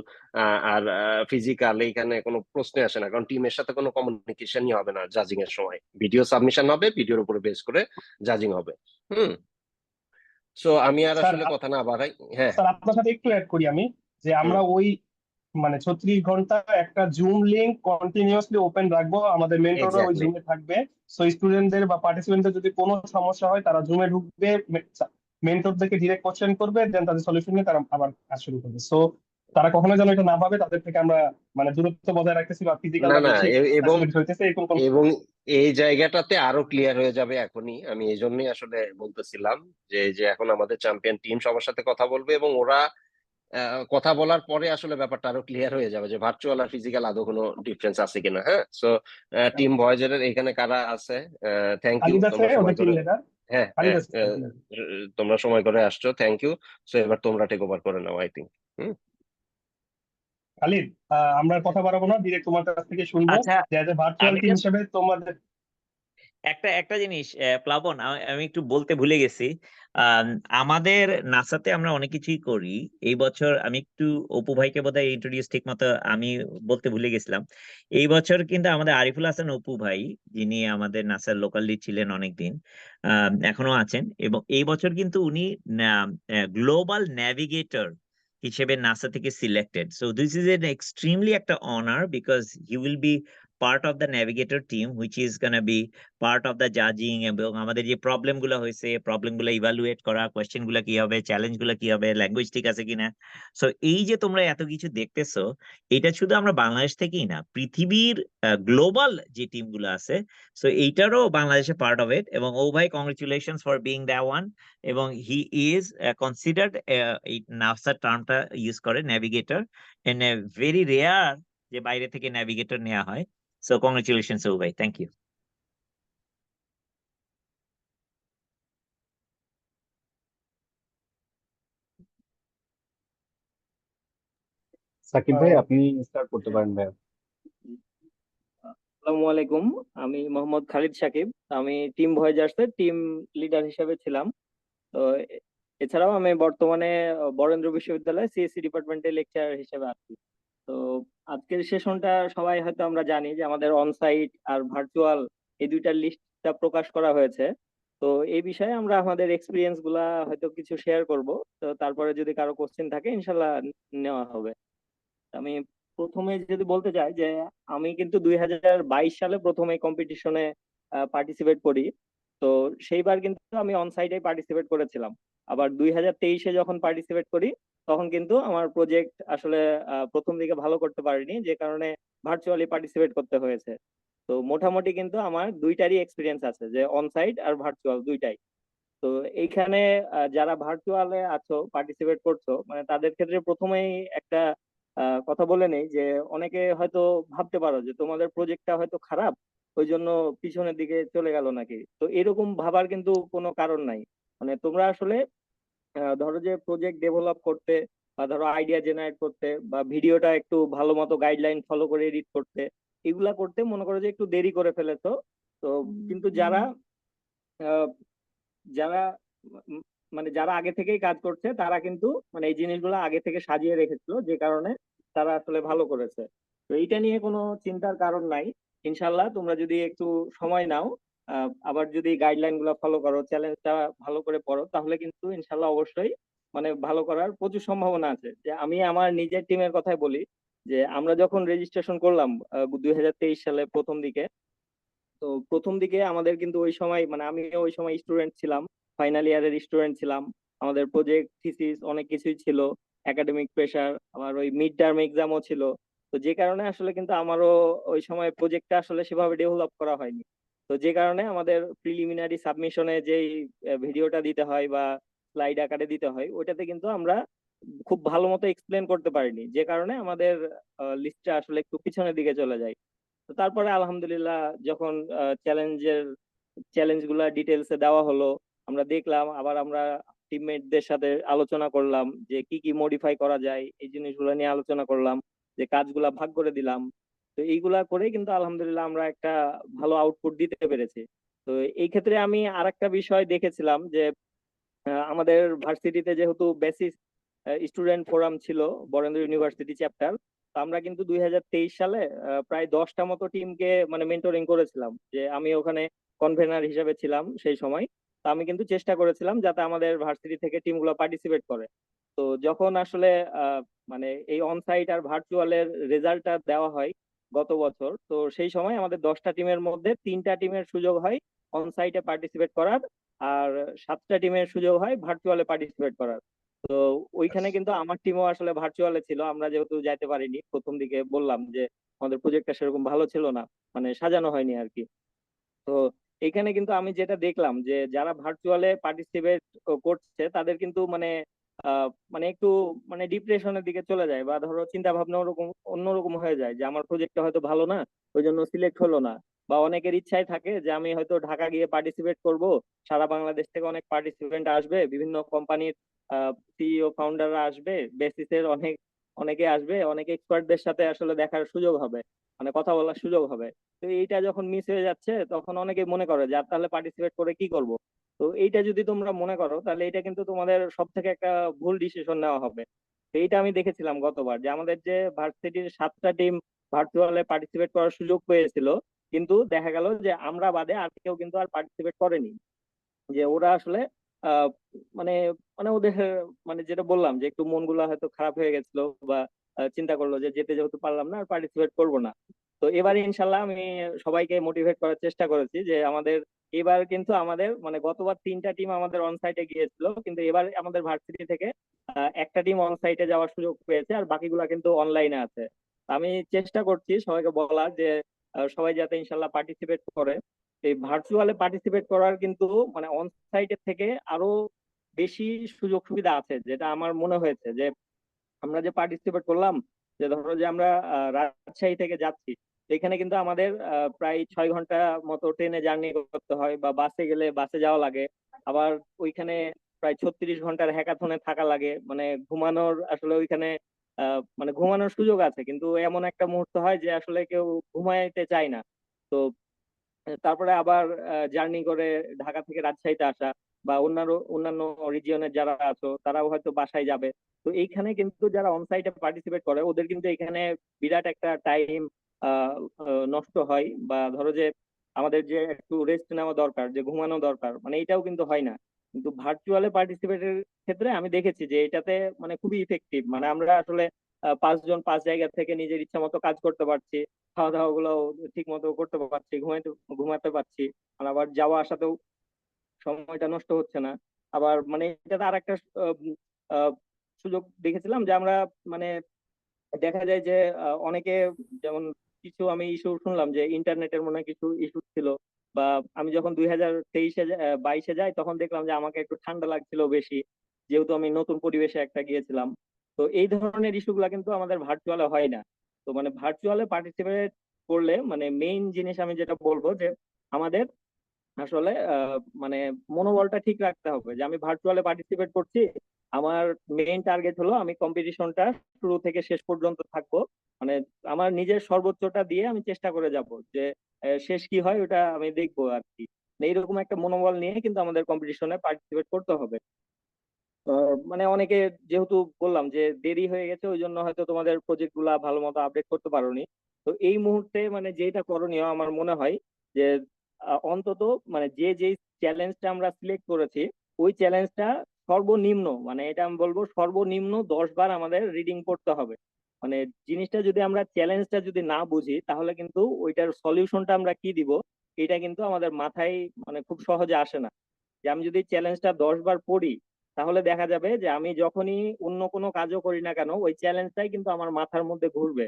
আর ফিজিক্যাল এইখানে কোনো প্রশ্নই আসে না, কারণ টিমের সাথে কোনো কমিউনিকেশনই হবে না জাজিং এর সময়। ভিডিও সাবমিশন হবে, ভিডিওর উপরে বেস করে জাজিং হবে। হুম। সো আমি আর স্যার আসলে কথা না বাড়াই। হ্যাঁ, স্যার আপনার সাথে একটু অ্যাড করি আমি, যে হুম, আমরা ওই মানে 36 ঘন্টা একটা জুম লিংক কন্টিনিউয়াসলি ওপেন রাখবো, আমাদের মেন্টররা ওই এক্স্যাক্টলি। জুমে থাকবে। সো স্টুডেন্টদের বা পার্টিসিপেন্টদের যদি কোনো সমস্যা হয় তারা জুমে ঢুকবে, মেন্টরদেরকে ডিরেক্ট কোশ্চেন করবে, দেন তাদের সলিউশন নিয়ে তারা আবার কাজ শুরু করবে। সো তারা কখনো যেন এটা না ভাবে তাদের থেকে আমরা মানে দূরত্ব বজায় রাখতেছি বা ফিজিক্যাল না বা না, বেশি এবং ফ্যাসিলিটি হইতেছে এরকম কোনো। এবং এই জায়গাটাতে আরো ক্লিয়ার হয়ে যাবে এখনই। আমি এই জন্যই আসলে বলতেছিলাম যে যে এখন আমাদের চ্যাম্পিয়ন টিম সবার সাথে কথা বলবে, এবং ওরা কথা বলার পরে আসলে ব্যাপারটা আরো ক্লিয়ার হয়ে যাবে যে ভার্চুয়াল আর ফিজিক্যাল আদৌ কোনো ডিফারেন্স আছে কিনা। হ্যাঁ, সো টিম ভয়েজের এখানে কারা আছে, থ্যাংক ইউ খালিদ আছে তোমরা সময় ওদের টিম করে। লিডার, হ্যাঁ খালিদ হ্যাঁ, আছে স্যার। তোমরা সময় করে আসছো, থ্যাংক ইউ। সো এবার তোমরা টেক ওভার করে নাও, আই থিঙ্ক। হুম। খালিদ, আমরা কথা বাড়াবো না, ডিরেক্ট তোমার কাছ থেকে শুনবো আচ্ছা, যে এজ এ ভার্চুয়াল আমি টিম just হিসেবে তোমাদের। একটা জিনিস প্লাবন, আমি একটু বলতে ভুলে গেছি। আম, আমাদের নাসাতে আমরা অনেক কিছুই করি। এই বছর আমি একটু অপু ভাইকে বোধহয় ইন্ট্রোডিউস ঠিক মতো আমি বলতে ভুলে গেছিলাম। এই বছর কিন্তু আমাদের আরিফুল হাসান অপু ভাই, যিনি আমাদের নাসার লোকাল লিড ছিলেন অনেকদিন, এখনো আছেন, এবং এই বছর কিন্তু উনি গ্লোবাল ন্যাভিগেটর হিসেবে নাসা থেকে selected. So this is an extremely একটা honour, because he will be part of the navigator team which is gonna be part of the জাজিং, এবং আমাদের যে প্রবলেম গুলো হয়েছে প্রবলেম গুলো ইভালুয়েট করা, কোয়েশ্চেন গুলো কি হবে, চ্যালেঞ্জ গুলো কি হবে, ল্যাঙ্গুয়েজ ঠিক আছে কিনা। সো এই যে তোমরা এত কিছু দেখতেছো, এটা শুধু আমরা বাংলাদেশ থেকেই না, পৃথিবীর গ্লোবাল যে টিম গুলো আছে, সো এইটারও বাংলাদেশে পার্ট অফ ইট। এবং ও ভাই, congratulation for being the one. এবং হি ইজ কনসিডার্ড, এই নাসা টার্মটা ইউজ করে ন্যাভিগেটর, এন্ড ভেরি রেয়ার যে বাইরে থেকে ন্যাভিগেটর নেওয়া হয়। সো কংগ্রেচুলেশন ও ভাই, থ্যাংক ইউ। সাকিব ভাই আপনি স্টার্ট করতে পারেন ভাই। আসসালামু আলাইকুম। আমি মোহাম্মদ খালিদ সাকিব। আমি টিম ভয়েজার্সের টিম লিডার হিসেবে ছিলাম। তো এছাড়াও আমি বর্তমানে বরেন্দ্র বিশ্ববিদ্যালয়ে সিএসসি ডিপার্টমেন্টে লেকচারার হিসেবে আছি। তো আজকের সেশনটা সবাই হয়তো আমরা জানি যে আমাদের অন সাইট আর ভার্চুয়াল এই দুইটার লিস্টটা প্রকাশ করা হয়েছে। তো এই বিষয়ে আমরা আমাদের এক্সপিরিয়েন্স গুলা হয়তো কিছু শেয়ার করব। তো তারপরে যদি কারো কোশ্চেন থাকে ইনশাল্লাহ নেওয়া হবে। আমি প্রথমে যদি বলতে চাই যে আমি কিন্তু 2022 সালে প্রথম এই কম্পিটিশনে পার্টিসিপেট করি। তো সেইবার কিন্তু আমি অন সাইটে পার্টিসিপেট করেছিলাম। আবার 2023-এ যখন পার্টিসিপেট করি তখন কিন্তু আমার প্রজেক্ট আসলে প্রথম দিকে ভালো করতে পারিনি, যে কারণে ভার্চুয়ালি পার্টিসিপেট করতে হয়েছে। তো মোটামুটি কিন্তু আমার দুইটারই এক্সপিরিয়েন্স আছে, যে অন সাইট আর ভার্চুয়াল দুইটাই। তো এইখানে যারা ভার্চুয়ালে আছো, পার্টিসিপেট করছো, মানে তাদের ক্ষেত্রে প্রথমেই একটা কথা বলে নেই যে অনেকে হয়তো ভাবতে পারো যে তোমাদের প্রজেক্টটা হয়তো খারাপ, ওই জন্য পিছনের দিকে চলে গেল নাকি। তো এরকম ভাবার কিন্তু কোনো কারণ নাই। মানে তোমরা আসলে ধরো যে প্রজেক্ট ডেভেলপ করতে, বা ধরো আইডিয়া জেনারেট করতে, বা ভিডিওটা একটু ভালো মতো গাইডলাইন ফলো করে এডিট করতে, এগুলা করতে মনে করো যে একটু দেরি করে ফেলেছো। তো কিন্তু যারা আহ, যারা উম মানে যারা আগে থেকেই কাজ করছে তারা কিন্তু মানে এই জিনিসগুলো আগে থেকে সাজিয়ে রেখেছিল, যে কারণে তারা আসলে ভালো করেছে। তো এইটা নিয়ে কোনো চিন্তার কারণ নাই। ইনশাল্লাহ তোমরা যদি একটু সময় নাও, আবার যদি গাইডলাইন গুলো ফলো করো, চ্যালেঞ্জটা ভালো করে পড়ো, তাহলে কিন্তু ইনশাল্লাহ অবশ্যই মানে ভালো করার প্রচুর সম্ভাবনা আছে। যে আমি আমার নিজের টিমের কথাই বলি, যে আমরা যখন রেজিস্ট্রেশন করলাম 2023 সালে প্রথম দিকে, তো প্রথম দিকে আমাদের কিন্তু ওই সময় মানে আমি ওই সময় স্টুডেন্ট ছিলাম, ফাইনাল ইয়ারের স্টুডেন্ট ছিলাম। আমাদের প্রজেক্ট থিসিস অনেক কিছুই ছিল, একাডেমিক প্রেসার, আবার ওই মিড টার্ম এক্সামও ছিল। তো যে কারণে আসলে কিন্তু আমারও ওই সময় প্রজেক্টটা আসলে সেভাবে ডেভেলপ করা হয়নি। তো যে কারণে আমাদের প্রিলিমিনারি সাবমিশনে যেই ভিডিওটা দিতে হয় বা স্লাইড আকারে দিতে হয়, ওইটাতে কিন্তু আমরা খুব ভালো মতো এক্সপ্লেন করতে পারিনি, যে কারণে আমাদের লিস্টটা আসলে একটু পিছনের দিকে চলে যায়। তো তারপরে আলহামদুলিল্লাহ যখন চ্যালেঞ্জ গুলা ডিটেলসে দেওয়া হলো, আমরা দেখলাম, আবার আমরা টিমমেটদের সাথে আলোচনা করলাম যে কি কি মডিফাই করা যায়, এই জিনিসগুলো নিয়ে আলোচনা করলাম, যে কাজগুলা ভাগ করে দিলাম। তো এইগুলা করে কিন্তু আলহামদুলিল্লাহ আমরা একটা ভালো আউটপুট দিতে পেরেছি। তো এই ক্ষেত্রে আমি আরেকটা বিষয় দেখেছিলাম যে আমাদের ভার্সিটিতে যেহেতু বেসিস স্টুডেন্ট ফোরাম ছিল, বরেন্দ্র ইউনিভার্সিটি চ্যাপ্টার, আমরা কিন্তু 2023 সালে প্রায় 10টা মতো টিমকে মানে মেন্টরিং করেছিলাম, যে আমি ওখানে কনভেনার হিসেবে ছিলাম সেই সময়। তো আমি কিন্তু চেষ্টা করেছিলাম যাতে আমাদের ভার্সিটি থেকে টিমগুলো পার্টিসিপেট করে। তো যখন আসলে আহ, মানে এই অনসাইট আর ভার্চুয়ালের রেজাল্টটা দেওয়া হয় গত বছর, তো সেই সময় আমাদের 10টা টিমের মধ্যে 3টা টিমের সুযোগ হয় অনসাইটে পার্টিসিপেট করার, আর 7টা টিমের সুযোগ হয় ভার্চুয়ালে পার্টিসিপেট করার। তো ওইখানে কিন্তু আমার টিমও আসলে ভার্চুয়ালে ছিল, আমরা যেহেতু যাইতে পারিনি, প্রথম দিকে বললাম যে আমাদের প্রজেক্টটা সেরকম ভালো ছিল না, মানে সাজানো হয়নি আর কি। তো এখানে কিন্তু আমি যেটা দেখলাম যে যারা ভার্চুয়ালে পার্টিসিপেট করছে তাদের কিন্তু মানে মানে একটু মানে ডিপ্রেশনের দিকে চলে যায়, বা ধরো চিন্তা ভাবনা ওরকম অন্যরকম হয়ে যায়, যে আমার প্রজেক্টটা হয়তো ভালো না, ওই জন্য সিলেক্ট হলো না। বা অনেকের ইচ্ছাই থাকে যে আমি হয়তো ঢাকা গিয়ে পার্টিসিপেট করব, সারা বাংলাদেশ থেকে অনেক পার্টিসিপেন্ট আসবে, বিভিন্ন কোম্পানির সিইও ফাউন্ডাররা আসবে, বেসিসের অনেকে আসবে, অনেক এক্সপার্টদের সাথে আসলে দেখার সুযোগ হবে, মানে কথা বলার সুযোগ হবে। তো এইটা যখন মিস হয়ে যাচ্ছে তখন অনেকে মনে করে যে আর তাহলে পার্টিসিপেট করে কি করব। তো এইটা যদি তোমরা মনে করো তাহলে এটা কিন্তু তোমাদের সব থেকে একটা ভুল ডিসিশন নেওয়া হবে। তো এইটা আমি দেখেছিলাম গতবার, যে আমাদের যে ভার্সিটির 7টা টিম ভার্চুয়ালে পার্টিসিপেট করার সুযোগ পেয়েছিল, কিন্তু দেখা গেল যে আমরা বাদে আর কেউ কিন্তু আর পার্টিসিপেট করেনি। যে ওরা আসলে আহ মানে মানে ওদের মানে যেটা বললাম যে একটু মনগুলা হয়তো খারাপ হয়ে গেছিল, বা চিন্তা করলো যে যেতে যেহেতু পারলাম না আর পার্টিসিপেট করবো না। তো এবারে ইনশাল্লাহ আমি সবাইকে মোটিভেট করার চেষ্টা করেছি যে আমাদের এবার কিন্তু আমাদের মানে গতবার 3টা টিম আমাদের অন সাইটে গিয়েছিল, কিন্তু এবার আমাদের ভার্সিটি থেকে একটা টিম অন সাইটে যাওয়ার সুযোগ পেয়েছে, আর বাকিগুলা কিন্তু অনলাইনে আছে। আমি চেষ্টা করছি সবাইকে বলার যে সবাই যাতে ইনশাল্লাহ পার্টিসিপেট করে। এই ভার্চুয়ালে পার্টিসিপেট করার কিন্তু মানে অন সাইটের থেকে আরো বেশি সুযোগ সুবিধা আছে, যেটা আমার মনে হয়েছে যে আমরা যে পার্টিসিপেট করলাম, যে ধরো যে আমরা রাজশাহী থেকে যাচ্ছি, তো এখানে কিন্তু আমাদের প্রায় 6 ঘন্টা মতো ট্রেনে জার্নি করতে হয়, বা বাসে গেলে বাসে যাওয়া লাগে। আবার ওইখানে প্রায় 36 ঘন্টার হ্যাকাথনে থাকা লাগে, মানে ঘুমানোর আসলে ওইখানে মানে ঘুমানোর সুযোগ আছে, কিন্তু এমন একটা মুহূর্ত হয় যে আসলে কেউ ঘুমাইতে চায় না। তো তারপরে আবার জার্নি করে ঢাকা থেকে রাজশাহীতে আসা, বা অন্যান্য অন্যান্য রিজিয়নের যারা আছো তারাও হয়তো বাসায় যাবে। তো এইখানে কিন্তু যারা অন সাইটে পার্টিসিপেট করে ওদের কিন্তু এখানে বিরাট একটা টাইম নষ্ট হয়, বা ধরো যে আমাদের যে একটু রেস্ট নেওয়া দরকার, যে ঘুমানো দরকার, মানে এটাও কিন্তু হয় না। কিন্তু ভার্চুয়ালে পার্টিসিপেটের ক্ষেত্রে আমি দেখেছি যে এটাতে মানে খুবই ইফেক্টিভ, মানে আমরা আসলে 5 জন 5 জায়গা থেকে নিজের ইচ্ছা মতো কাজ করতে পারছি, খাওয়া দাওয়া গুলো ঠিক মতো করতে পারছি, ঘুমাতে পারছি, আর আবার যাওয়া আসাতেও সময়টা নষ্ট হচ্ছে না। আবার মানে এটাতে আর একটা আহ, সুযোগ দেখেছিলাম যে আমরা মানে দেখা যায় যে অনেকে যেমন কিছু আমি ইস্যু শুনলাম যে ইন্টারনেটের মনে হয় কিছু ইস্যু ছিল, বা আমি যখন 2023-এ 22-এ যাই তখন দেখলাম যে আমাকে একটু ঠান্ডা লাগছিল বেশি, যেহেতু আমি নতুন পরিবেশে একটা গিয়েছিলাম। তো এই ধরনের ইস্যুগুলা কিন্তু আমাদের ভার্চুয়ালে হয় না। তো মানে ভার্চুয়ালে পার্টিসিপেট করলে মানে মেইন জিনিস আমি যেটা বলবো যে আমাদের আসলে মানে মনোবলটা ঠিক রাখতে হবে, যে আমি ভার্চুয়ালে পার্টিসিপেট করছি, আমার মেইন টার্গেট হলো আমি কম্পিটিশনটা শুরু থেকে শেষ পর্যন্ত থাকবো, মানে আমার নিজের সর্বোচ্চটা দিয়ে আমি চেষ্টা করে যাব, যে শেষ কি হয় ওটা আমি দেখবো আর কি। এইরকম একটা মনোবল নিয়ে কিন্তু আমাদের কম্পিটিশনে পার্টিসিপেট করতে হবে। মানে অনেকে যেহেতু বললাম যে দেরি হয়ে গেছে, ওই জন্য হয়তো তোমাদের প্রজেক্ট গুলা ভালো মতো আপডেট করতে পারোনি। তো এই মুহূর্তে মানে যেটা করণীয় আমার মনে হয় যে অন্তত মানে যে চ্যালেঞ্জটা আমরা সিলেক্ট করেছি, ওই চ্যালেঞ্জটা সর্বনিম্ন, মানে এটা আমি বলবো সর্বনিম্ন 10 বার আমাদের রিডিং পড়তে হবে। মানে জিনিসটা যদি আমরা চ্যালেঞ্জটা যদি না বুঝি তাহলে কিন্তু ওইটার সলিউশনটা আমরা কি দিব এটা কিন্তু আমাদের মাথায় মানে খুব সহজে আসে না। যে আমি যদি চ্যালেঞ্জটা 10 বার পড়ি, তাহলে দেখা যাবে যে আমি যখনই অন্য কোনো কাজও করি না কেন ওই চ্যালেঞ্জটাই কিন্তু আমার মাথার মধ্যে ঘুরবে।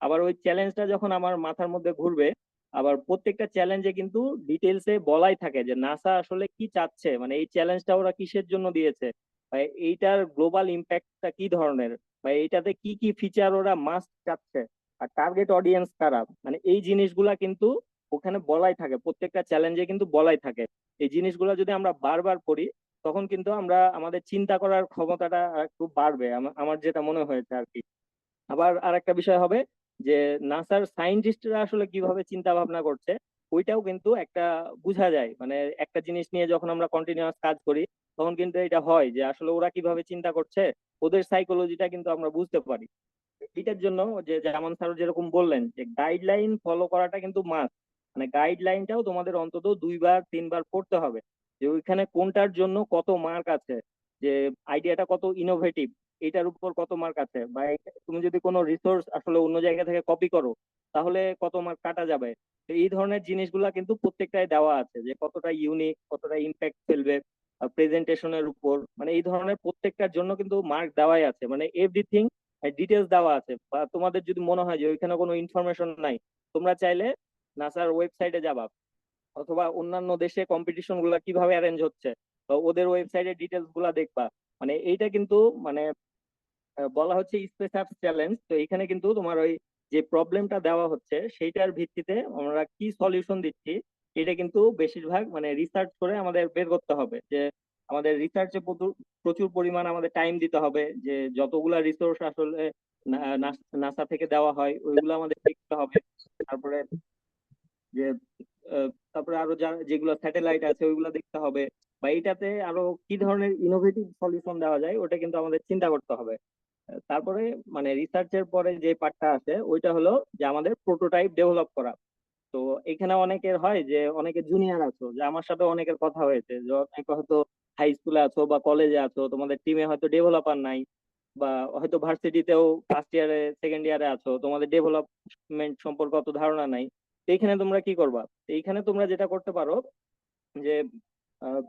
আবার ওই চ্যালেঞ্জটা যখন আমার মাথার মধ্যে ঘুরবে আবার প্রত্যেকটা চ্যালেঞ্জে কিন্তু ডিটেলসে বলাই থাকে যে নাসা আসলে কি চাচ্ছে, মানে এই চ্যালেঞ্জটা ওরা কিসের জন্য দিয়েছে, বা এইটার গ্লোবাল ইম্প্যাক্টটা কি ধরনের, বা এইটাতে কি কি ফিচার ওরা মাস্ট চাচ্ছে, আর টার্গেট অডিয়েন্স কারা, মানে এই জিনিসগুলা কিন্তু ওখানে বলাই থাকে, প্রত্যেকটা চ্যালেঞ্জে কিন্তু বলাই থাকে। এই জিনিসগুলো যদি আমরা বারবার পড়ি তখন কিন্তু আমরা আমাদের চিন্তা করার ক্ষমতাটা একটু বাড়বে, আমার যেটা মনে হয়েছে আর কি। আবার আরেকটা বিষয় হবে যে নাসার সায়েন্টিস্টরা আসলে কিভাবে চিন্তা ভাবনা করছে, ওইটাও কিন্তু একটা বোঝা যায়, মানে একটা জিনিস নিয়ে যখন আমরা কন্টিনিউয়াস কাজ করি তখন কিন্তু এটা হয় যে আসলে ওরা কিভাবে চিন্তা করছে, ওদের সাইকোলজিটা কিন্তু আমরা বুঝতে পারি। এটার জন্য যে যেমন স্যার যেরকম বললেন যে গাইডলাইন ফলো করাটা কিন্তু মাস্ট, মানে গাইডলাইনটাও তোমাদের অন্তত 2 বার 3 বার পড়তে হবে, যে ওইখানে কোনটার জন্য কত মার্ক আছে, যে আইডিয়াটা কত ইনোভেটিভ, এটার উপর কত মার্ক আছে, বা তুমি যদি কোনো রিসোর্স আসলে অন্য জায়গা থেকে কপি করো তাহলে কত মার্ক কাটা যাবে। তো এই ধরনের জিনিসগুলা কিন্তু প্রত্যেকটাই দেওয়া আছে, যে কতটা ইউনিক, কতটা ইম্প্যাক্ট ফেলবে প্রেজেন্টেশনের উপর, মানে এই ধরনের প্রত্যেকটার জন্য কিন্তু মার্ক দেওয়াই আছে, মানে এভরিথিং ডিটেলস দেওয়া আছে। বা তোমাদের যদি মনে হয় যে ওইখানে কোনো ইনফরমেশন নাই, তোমরা চাইলে নাসার ওয়েবসাইটে যাবা, অথবা অন্যান্য দেশে কম্পিটিশন গুলা কিভাবে অ্যারেঞ্জ হচ্ছে বা ওদের ওয়েবসাইটের ডিটেলস গুলা দেখবা। মানে এইটা কিন্তু মানে বলা হচ্ছে স্পেস অ্যাপস চ্যালেঞ্জ, তো এখানে কিন্তু তোমার ওই যে প্রবলেমটা দেওয়া হচ্ছে সেইটার ভিত্তিতে আমরা কি সলিউশন দিচ্ছি, এটা কিন্তু বেশিরভাগ মানে রিসার্চ করে আমাদের বের করতে হবে, যে আমাদের রিসার্চে প্রচুর প্রচুর পরিমাণ আমাদের টাইম দিতে হবে, যে যতগুলা রিসোর্স আসলে নাসা থেকে দেওয়া হয় ওইগুলো আমাদের দেখতে হবে। তারপরে যে তারপরে আরো যেগুলো স্যাটেলাইট আছে ওইগুলো দেখতে হবে, বা এটাতে আরো কি ধরনের ইনোভেটিভ সলিউশন দেওয়া যায় ওটা কিন্তু আমাদের চিন্তা করতে হবে। তারপরে মানে রিসার্চের পরে যে পার্টটা আছে ওইটা হলো যে আমাদের প্রোটোটাইপ ডেভেলপ করা। তো এখানে অনেকের হয় যে অনেকে জুনিয়র আছো, যে আমার সাথে অনেকের কথা হয়েছে যে অনেকে হয়তো হাই স্কুলে আছো বা কলেজে আছো, তোমাদের টিমে হয়তো ডেভেলপার নাই, বা হয়তো ভার্সিটিতেও ফার্স্ট ইয়ারে সেকেন্ড ইয়ারে আছো, তোমাদের ডেভেলপমেন্ট সম্পর্কে অত ধারণা নাই। তো এইখানে তোমরা কি করবা? তো এইখানে তোমরা যেটা করতে পারো যে আহ,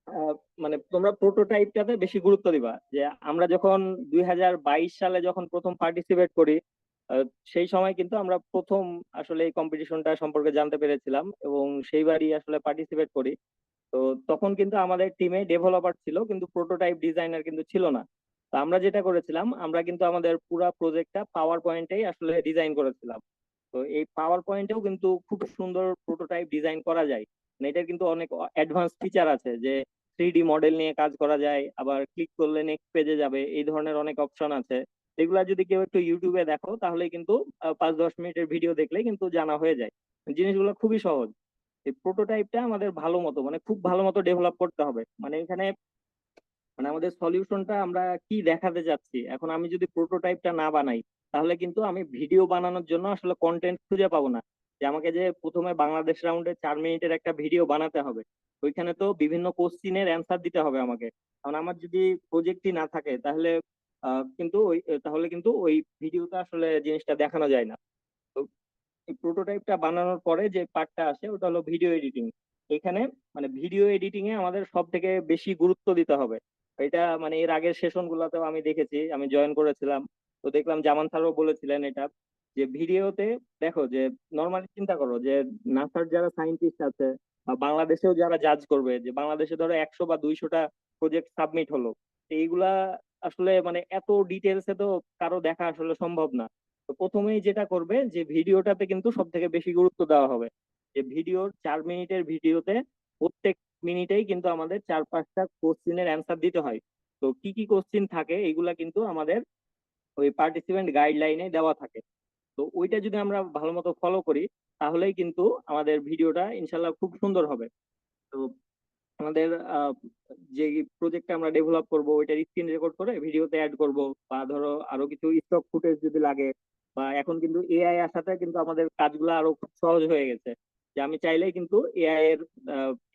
আহ, মানে তোমরা প্রোটোটাইপটাতে বেশি গুরুত্ব দিবা। যে আমরা যখন 2022 সালে যখন প্রথম পার্টিসিপেট করি, আহ, সেই সময় কিন্তু আমরা প্রথম আসলে এই কম্পিটিশনটা সম্পর্কে জানতে পেরেছিলাম এবং সেইবারই আসলে পার্টিসিপেট করি। তো তখন কিন্তু আমাদের টিমে ডেভেলপার ছিল কিন্তু প্রোটোটাইপ ডিজাইনার কিন্তু ছিল না। তো আমরা যেটা করেছিলাম, আমরা কিন্তু আমাদের পুরো প্রজেক্টটা পাওয়ার পয়েন্টেই আসলে ডিজাইন করেছিলাম। তো এই পাওয়ার পয়েন্টেও কিন্তু খুব সুন্দর প্রোটোটাইপ ডিজাইন করা যায়, মানে এটার কিন্তু অনেক অ্যাডভান্স ফিচার আছে, যে 3D মডেল নিয়ে কাজ করা যায়, আবার ক্লিক করলে নেক্সট পেজে যাবে, এই ধরনের অনেক অপশন আছে। এগুলা যদি কেউ একটু ইউটিউবে দেখো তাহলে কিন্তু 5-10 মিনিটের ভিডিও দেখলে কিন্তু জানা হয়ে যায়। জিনিসগুলো খুবই সহজ। এই প্রোটোটাইপটা আমাদের ভালো মতো মানে খুব ভালো মতো ডেভেলপ করতে হবে, মানে এখানে মানে আমাদের সলিউশনটা আমরা কি দেখাতে যাচ্ছি, এখন আমি যদি প্রোটোটাইপটা না বানাই তাহলে কিন্তু আমি ভিডিও বানানোর জন্য আসলে কন্টেন্ট খুঁজে পাবো না। যে আমাকে যে প্রথমে বাংলাদেশ রাউন্ডে 4 মিনিটের একটা ভিডিও বানাতে হবে, ওইখানে তো বিভিন্ন কোশ্চিনের অ্যান্সার দিতে হবে আমাকে। কারণ আমার যদি প্রজেক্টই না থাকে তাহলে কিন্তু তাহলে কিন্তু ওই ভিডিওতে আসলে জিনিসটা দেখানো যায় না। তো এই প্রোটোটাইপটা বানানোর পরে যে পার্টটা আসে ওটা হলো ভিডিও এডিটিং। এখানে মানে ভিডিও এডিটিং এ আমাদের সব থেকে বেশি গুরুত্ব দিতে হবে। এটা মানে এর আগের সেশন গুলাতেও আমি দেখেছি, আমি জয়েন করেছিলাম, তো দেখলাম জামান স্যারও বলেছিলেন এটা, যে ভিডিওতে দেখো যে নর্মালি চিন্তা করো যে নাসার যারা সায়েন্টিস্ট আছে বা বাংলাদেশেও যারা জাজ করবে, যে বাংলাদেশে ধরো 100 বা 200টা প্রজেক্ট সাবমিট হলো, তো এইগুলা আসলে মানে এত ডিটেলসে তো কারো দেখা আসলে সম্ভব না। তো প্রথমেই যেটা করবে যে ভিডিওটাতে কিন্তু সব থেকে বেশি গুরুত্ব দেওয়া হবে, যে ভিডিওর 4 মিনিটের ভিডিওতে প্রত্যেক মিনিটেই কিন্তু আমাদের 4-5টা কোশ্চিনের অ্যান্সার দিতে হয়। তো কি কি কোশ্চিন থাকে এগুলা কিন্তু আমাদের ওই পার্টিসিপেন্ট গাইডলাইনে দেওয়া থাকে। তো ওইটা যদি আমরা ভালো মতো ফলো করি তাহলেই কিন্তু আমাদের ভিডিওটা ইনশাল্লাহ খুব সুন্দর হবে। তো আমাদের যে প্রজেক্টটা আমরা ডেভেলপ করব ওইটার স্ক্রিন রেকর্ড করে ভিডিওতে অ্যাড করব, বা ধরো আরো কিছু স্টক ফুটেজ যদি লাগে, বা এখন কিন্তু এআই আসাতে কিন্তু আমাদের কাজগুলো আরো খুব সহজ হয়ে গেছে, যে আমি চাইলেই কিন্তু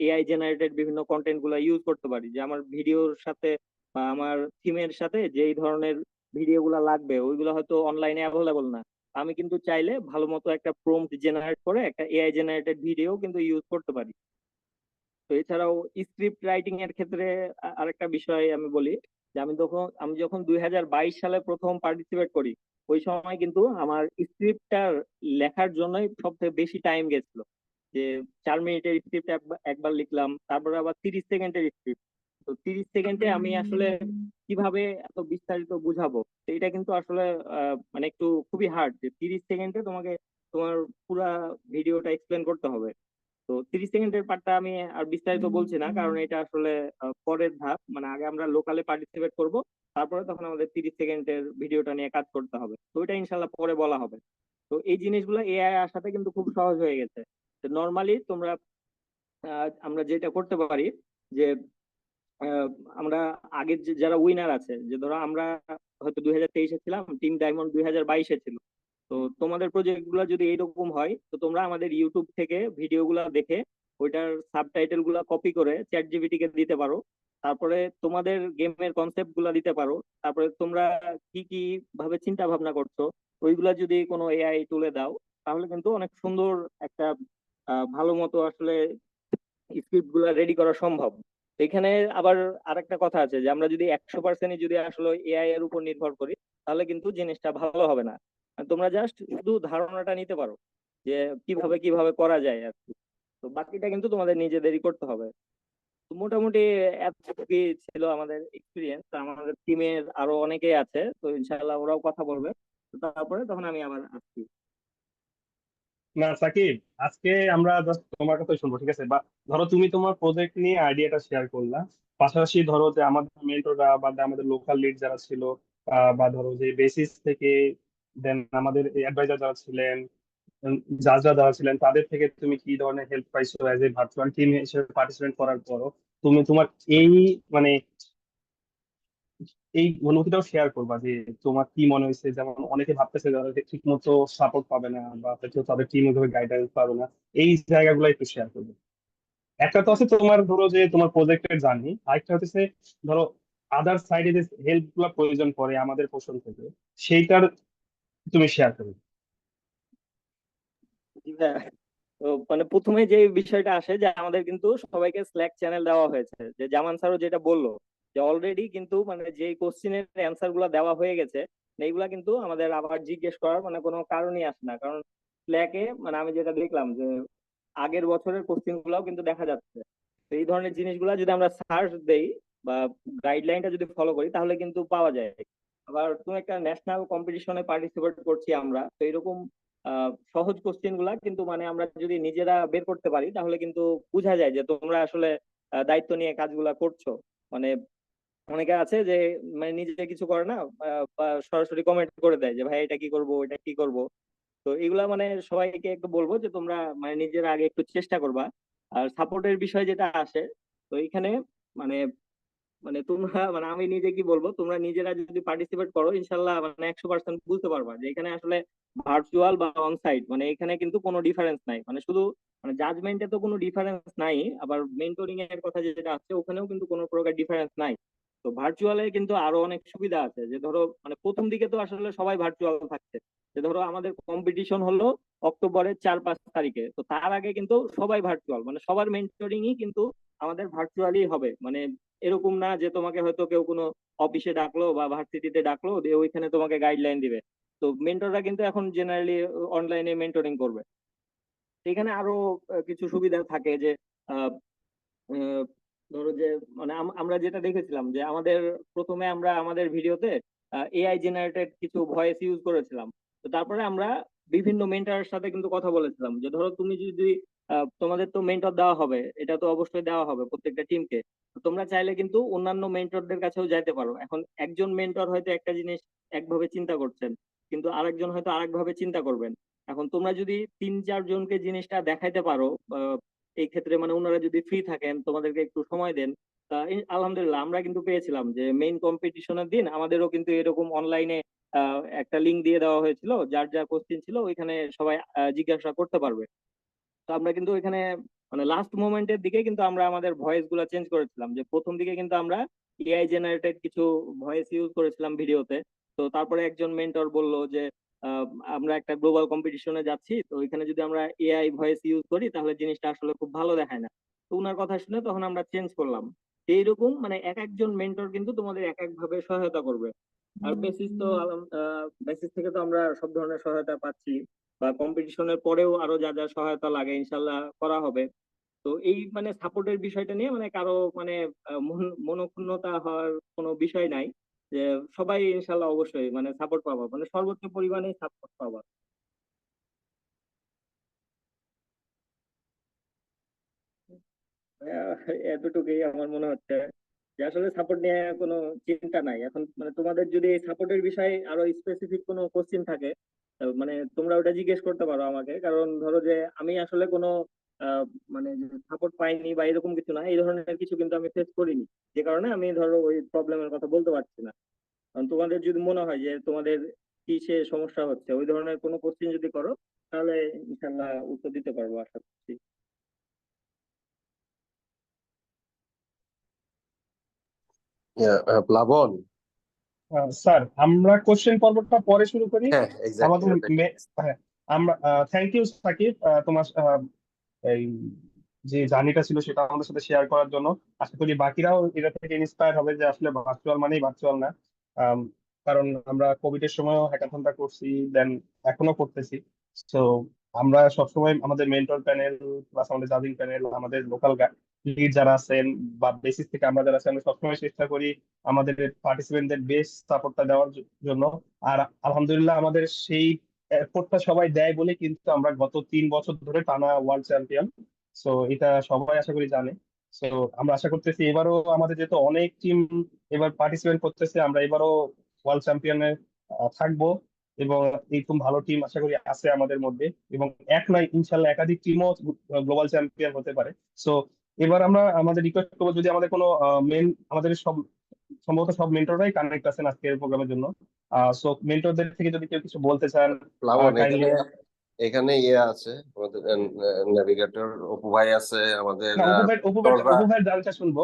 এআই জেনারেটেড বিভিন্ন কন্টেন্ট গুলো ইউজ করতে পারি, যে আমার ভিডিওর সাথে বা আমার থিমের সাথে যেই ধরনের ভিডিও গুলা লাগবে ওইগুলো হয়তো অনলাইনে অ্যাভেলেবল না। আমি কিন্তু চাইলে ভালো মতো একটা প্রম্পট জেনারেট করে একটা এআই জেনারেটেড ভিডিও কিন্তু ইউজ করতে পারি। তো এছাড়াও স্ক্রিপ্ট রাইটিং এর ক্ষেত্রে আরেকটা বিষয় আমি বলি, যে আমি যখন 2022 সালে প্রথম পার্টিসিপেট করি, ওই সময় কিন্তু আমার স্ক্রিপ্টটা লেখার জন্যই সব থেকে বেশি টাইম গেছিল। যে 4 মিনিটের স্ক্রিপ্ট একবার লিখলাম, তারপরে আবার 30 সেকেন্ডের স্ক্রিপ্ট। তো 30 সেকেন্ডে আমি আসলে কিভাবে এত বিস্তারিত বুঝাবো, তো এটা কিন্তু আসলে মানে একটু খুবই হার্ড যে 30 সেকেন্ডে তোমাকে তোমার পুরা ভিডিওটা এক্সপ্লেন করতে হবে। তো 30 সেকেন্ডের পার্টটা আমি আর বিস্তারিত বলছি না, কারণ এটা আসলে পরের ধাপ। মানে আগে আমরা লোকালে পার্টিসিপেট করব, তারপরে তখন আমাদের 30 সেকেন্ডের ভিডিওটা নিয়ে কাজ করতে হবে। তো ওইটা ইনশাল্লাহ পরে বলা হবে। তো এই জিনিসগুলো এআই আসাতে কিন্তু খুব সহজ হয়ে গেছে। নর্মালি তোমরা আমরা যেটা করতে পারি যে আহ, আমরা আগের যারা উইনার আছে, যে ধরো আমরা হয়তো 2023-এ ছিলাম, টিম ডায়মন্ড 2022-এ ছিল। তো তোমাদের প্রজেক্ট গুলো যদি এইরকম হয়, তো তোমরা আমাদের ইউটিউব থেকে ভিডিও গুলা দেখে ওইটার সাবটাইটেল গুলা কপি করে চ্যাট জিপিটি কে দিতে পারো। তারপরে তোমাদের গেমের কনসেপ্ট গুলা দিতে পারো। তারপরে তোমরা কি কি ভাবে চিন্তা ভাবনা করছো ওইগুলা যদি কোনো এআই তুলে দাও, তাহলে কিন্তু অনেক সুন্দর একটা ভালো মতো আসলে স্ক্রিপ্ট গুলা রেডি করা সম্ভব। তো এখানে আবার আরেকটা কথা আছে যে আমরা যদি 100% যদি আসলে এআই এর উপর নির্ভর করি, তাহলে কিন্তু জিনিসটা ভালো হবে না। আর তোমরা জাস্ট শুধু ধারণাটা নিতে পারো যে কিভাবে কিভাবে করা যায় আর কি। তো বাকিটা কিন্তু তোমাদের নিজেদেরই করতে হবে। তো মোটামুটি এতটুকুই ছিল আমাদের এক্সপিরিয়েন্স। আমাদের টিমের আরো অনেকেই আছে, তো ইনশাআল্লাহ ওরাও কথা বলবে। তো তারপরে তখন আমি আবার আসছি। না সাকিব, আজকে আমরা জাস্ট তোমার কথাই শুনবো, ঠিক আছে? বা ধরো তুমি তোমার প্রজেক্ট নিয়ে আইডিয়াটা শেয়ার করলা, পাশাপাশি ধরো যে আমাদের মেন্টররা বা আমাদের লোকাল লিড যারা ছিল, বা ধরো যে বেসিস থেকে দেন আমাদের অ্যাডভাইজার যারা ছিলেন, জাজরা যারা ছিলেন, তাদের থেকে তুমি কি ধরনের হেল্প পাইছো অ্যাজ এ ভার্চুয়াল টিম হিসেবে পার্টিসিপেট করার পরও তুমি তোমার এই মানে এই অনুভূতিটাও শেয়ার করবা যে তোমার কি মনে হয়েছে। যেমন অনেকে ভাবতেছে যারা ঠিক মতো সাপোর্ট পাবে না বা হয়তো তাদের টিম ওইভাবে গাইডেন্স পাবে না, এই জায়গাগুলো একটু শেয়ার করবে। একটা তো আছে তোমার ধরো যে তোমার প্রজেক্টের জার্নি, আরেকটা হচ্ছে ধরো আদার সাইডে যে হেল্প গুলো প্রয়োজন পড়ে আমাদের পোর্শন থেকে, সেইটার তুমি শেয়ার করবে। জি ভাইয়া। তো মানে প্রথমে যে বিষয়টা আসে যে আমাদের কিন্তু সবাইকে স্ল্যাক চ্যানেল দেওয়া হয়েছে। যে জামান স্যারও যেটা বললো যে অলরেডি কিন্তু মানে যে কোশ্চিনের অ্যান্সার গুলা দেওয়া হয়ে গেছে, এইগুলা কিন্তু আমাদের আবার জিজ্ঞেস করার মানে কোনো কারণই আসে না। কারণ স্ল্যাকে মানে আমি যেটা দেখলাম যে আগের বছরের কোশ্চিন গুলাও কিন্তু দেখা যাচ্ছে। তো এই ধরনের জিনিসগুলা যদি আমরা সার্চ দেই বা গাইডলাইনটা যদি ফলো করি, তাহলে কিন্তু পাওয়া যায়। আবার তুমি একটা ন্যাশনাল কম্পিটিশনে পার্টিসিপেট করছি আমরা, তো এরকম সহজ কোশ্চেন গুলা কিন্তু মানে আমরা যদি নিজেরা বের করতে পারি, তাহলে কিন্তু বোঝা যায় যে তোমরা আসলে দায়িত্ব নিয়ে কাজগুলা করছো। মানে অনেকে আছে যে মানে নিজে কিছু করে না, বা সরাসরি কমেন্ট করে দেয় যে ভাই এটা কি করব, এটা কি করব। তো এগুলা মানে সবাইকে একটু বলবো যে তোমরা মানে নিজের আগে একটু চেষ্টা করবা। আর সাপোর্টের বিষয় যেটা আসে, তো এখানে মানে মানে তোমরা মানে আমি নিজে কি বলবো, তোমরা নিজেরা যদি পার্টিসিপেট করো, ইনশাল্লাহ মানে 100% বুঝতে পারবা যে এখানে আসলে ভার্চুয়াল বা অন সাইট মানে এখানে কিন্তু কোনো ডিফারেন্স নাই। মানে শুধু মানে জাজমেন্টে তো কোনো ডিফারেন্স নাই, আবার মেন্টরিং এর কথা যেটা আছে ওখানেও কিন্তু কোনো প্রকার ডিফারেন্স নাই। তো ভার্চুয়ালে কিন্তু আরো অনেক সুবিধা আছে। যে ধরো মানে প্রথম দিকে তো আসলে সবাই ভার্চুয়াল থাকছে। যে ধরো আমাদের কম্পিটিশন হলো অক্টোবরের 4-5 তারিখে, তো তার আগে কিন্তু সবাই ভার্চুয়াল, মানে সবার মেন্টরিংই কিন্তু আমাদের ভার্চুয়ালি হবে। মানে এরকম না যে তোমাকে হয়তো কেউ কোনো অফিসে ডাকলো বা ভার্সিটিতে ডাকলো দিয়ে ওইখানে তোমাকে গাইডলাইন দিবে। তো মেন্টররা কিন্তু এখন জেনারেলি অনলাইনে মেন্টরিং করবে। এখানে আরো কিছু সুবিধা থাকে যে আহ, আহ, ধরো যে মানে আমরা যেটা দেখেছিলাম যে আমাদের প্রথমে আমরা আমাদের ভিডিওতে এআই জেনারেটেড কিছু ভয়েস ইউজ করেছিলাম। তো তারপরে আমরা বিভিন্ন মেন্টরের সাথে কিন্তু কথা বলেছিলাম যে ধরো তুমি যদি তোমাদের তো মেন্টর দেওয়া হবে, এটা তো অবশ্যই দেওয়া হবে প্রত্যেকটা টিমকে। তোমরা চাইলে কিন্তু অন্যান্য মেন্টরদের কাছেও যাইতে পারো। এখন একজন মেন্টর হয়তো একটা জিনিস একভাবে চিন্তা করছেন, কিন্তু আরেকজন হয়তো আরেকভাবে চিন্তা করবেন। এখন তোমরা যদি 3-4 জনকে জিনিসটা দেখাইতে পারো, এই ক্ষেত্রে মানে ওনারা যদি ফ্রি থাকেন, তোমাদেরকে একটু সময় দেন, তা আলহামদুলিল্লাহ আমরা কিন্তু পেয়েছিলাম যে মেইন কম্পিটিশনের দিন আমাদেরও কিন্তু এরকম অনলাইনে একটা লিংক দিয়ে দেওয়া হয়েছিল, যার যা কোশ্চিন ছিল ওইখানে সবাই জিজ্ঞাসা করতে পারবে। তো আমরা কিন্তু এখানে মানে লাস্ট মোমেন্টের দিকে কিন্তু আমরা আমাদের ভয়েস গুলা চেঞ্জ করেছিলাম। যে প্রথম দিকে কিন্তু আমরা এআই জেনারেটেড কিছু ভয়েস ইউজ করেছিলাম ভিডিওতে। তো তারপরে একজন মেন্টর বলল যে আহ, আমরা একটা গ্লোবাল কম্পিটিশনে যাচ্ছি, তো ওইখানে যদি আমরা এআই ভয়েস ইউজ করি তাহলে জিনিসটা আসলে খুব ভালো দেখায় না। তো ওনার কথা শুনে তখন আমরা চেঞ্জ করলাম। তো এইরকম মানে এক একজন মেন্টর কিন্তু তোমাদের এক এক ভাবে সহায়তা করবে। আর বেসিস থেকে তো আমরা সব ধরনের সহায়তা পাচ্ছি, বা কম্পিটিশনের পরেও আরো যা যা সহায়তা লাগে ইনশাল্লাহ করা হবে। তো এই মানে সাপোর্টের বিষয়টা নিয়ে মানে কারো মানে মনোক্ষুণ্ণতা হওয়ার কোনো বিষয় নাই, যে সবাই ইনশাল্লাহ অবশ্যই মানে সাপোর্ট পাবা, মানে সর্বোচ্চ পরিমাণে সাপোর্ট পাবা। আহ, এতটুকুই আমার মনে হচ্ছে, যে আসলে সাপোর্ট নিয়ে কোনো চিন্তা নাই এখন। মানে তোমাদের যদি এই সাপোর্টের বিষয়ে আরো স্পেসিফিক কোনো কোশ্চিন থাকে, মানে তোমরা ওটা জিজ্ঞেস করতে পারো আমাকে। কারণ ধরো যে আমি আসলে কোনো আহ, মানে সাপোর্ট পাইনি বা এরকম কিছু না, এই ধরনের কিছু কিন্তু আমি ফেস করিনি, যে কারণে আমি ধরো ওই প্রবলেমের কথা বলতে পারছি না। কারণ তোমাদের যদি মনে হয় যে তোমাদের কিসে সমস্যা হচ্ছে, ওই ধরনের কোনো কোশ্চিন যদি করো, তাহলে ইনশাল্লাহ উত্তর দিতে পারবো আশা করছি। প্লাবন। স্যার, আমরা কোশ্চেন পর্বটা পরে শুরু করি। হ্যাঁ, আমাদের এক্স্যাক্টলি। হ্যাঁ, আমরা থ্যাংক ইউ সাকিব, তোমার এই যে জার্নিটা ছিল সেটা আমাদের সাথে শেয়ার করার জন্য। আশা করি বাকিরাও এটা থেকে ইন্সপায়ার হবে যে আসলে ভার্চুয়াল মানেই ভার্চুয়াল না। আম, কারণ আমরা কোভিড এর সময়ও হ্যাকাথনটা করছি, দেন এখনো করতেছি। তো আমরা সবসময় আমাদের মেন্টর প্যানেল প্লাস আমাদের জাজিং প্যানেল, আমাদের লোকাল লিড যারা আছেন বা বেসিস থেকে আমরা যারা আছি, আমরা সবসময় চেষ্টা করি আমাদের পার্টিসিপেন্টদের বেস্ট সাপোর্টটা দেওয়ার জন্য। আর আলহামদুলিল্লাহ আমাদের সেই এফোর্টটা সবাই দেয় বলে কিন্তু আমরা গত 3 বছর ধরে টানা ওয়ার্ল্ড চ্যাম্পিয়ন। সো এটা সবাই আশা করি জানে। সো আমরা আশা করতেছি এবারও আমাদের যেহেতু অনেক টিম এবার পার্টিসিপেট করতেছে, আমরা এবারও ওয়ার্ল্ড চ্যাম্পিয়নে থাকবো। এবং এরকম ভালো টিম আশা করি আছে আমাদের মধ্যে, এবং এক নয় ইনশাল্লাহ একাধিক টিমও গ্লোবাল চ্যাম্পিয়ন হতে পারে। সো এবার আমরা আমাদের রিকোয়েস্ট করবো, যদি আমাদের কোনো আমাদের সব সম্ভবত সব মেন্টররাই কানেক্ট আছেন আজকের প্রোগ্রামের জন্য। সো মেন্টরদের থেকে যদি কেউ কিছু বলতে চান প্লাবন, কাইন্ডলি। এখানে আছে আমাদের নেভিগেটর অপু ভাই আছে, আমাদের না, মেন্টররা। অপু ভাইয়ের জার্নিটা শুনবো।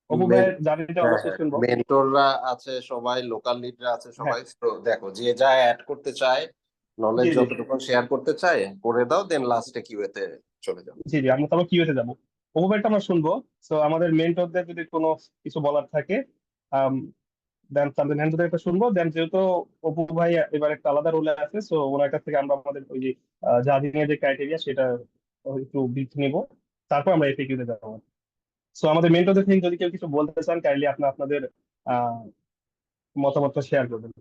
অপু ভাইয়ের জার্নিটা অবশ্যই শুনবো। মেন্টররা আছে সবাই, লোকাল লিডরা আছে হ্যাঁ, সবাই। তো দেখো, যে যা অ্যাড করতে চায়, নলেজ জি জি যতটুকু শেয়ার করতে চায় করে দাও, দেন লাস্টে কিউএতে চলে যাও। জি জি, আমরা তারপর কিউতে যাবো। অপু ভাইটা আমরা শুনবো। তো আমাদের মেন্টরদের যদি কোনো কিছু বলার থাকে, দেন তাদের হ্যান্ড একটা শুনবো। দেন যেহেতু অপু ভাই এবার একটা আলাদা রোলে আছে, সো ওনার কাছ থেকে আমরা আমাদের ওই যে জাজিং এর যে ক্রাইটেরিয়া সেটা একটু ব্রিফ নিব, তারপর আমরা এফএকিউ তে যাবো। সো আমাদের মেন্টরদের থেকে যদি কেউ কিছু বলতে চান, কাইন্ডলি আপনাদের আহ মতামতটা শেয়ার করবেন।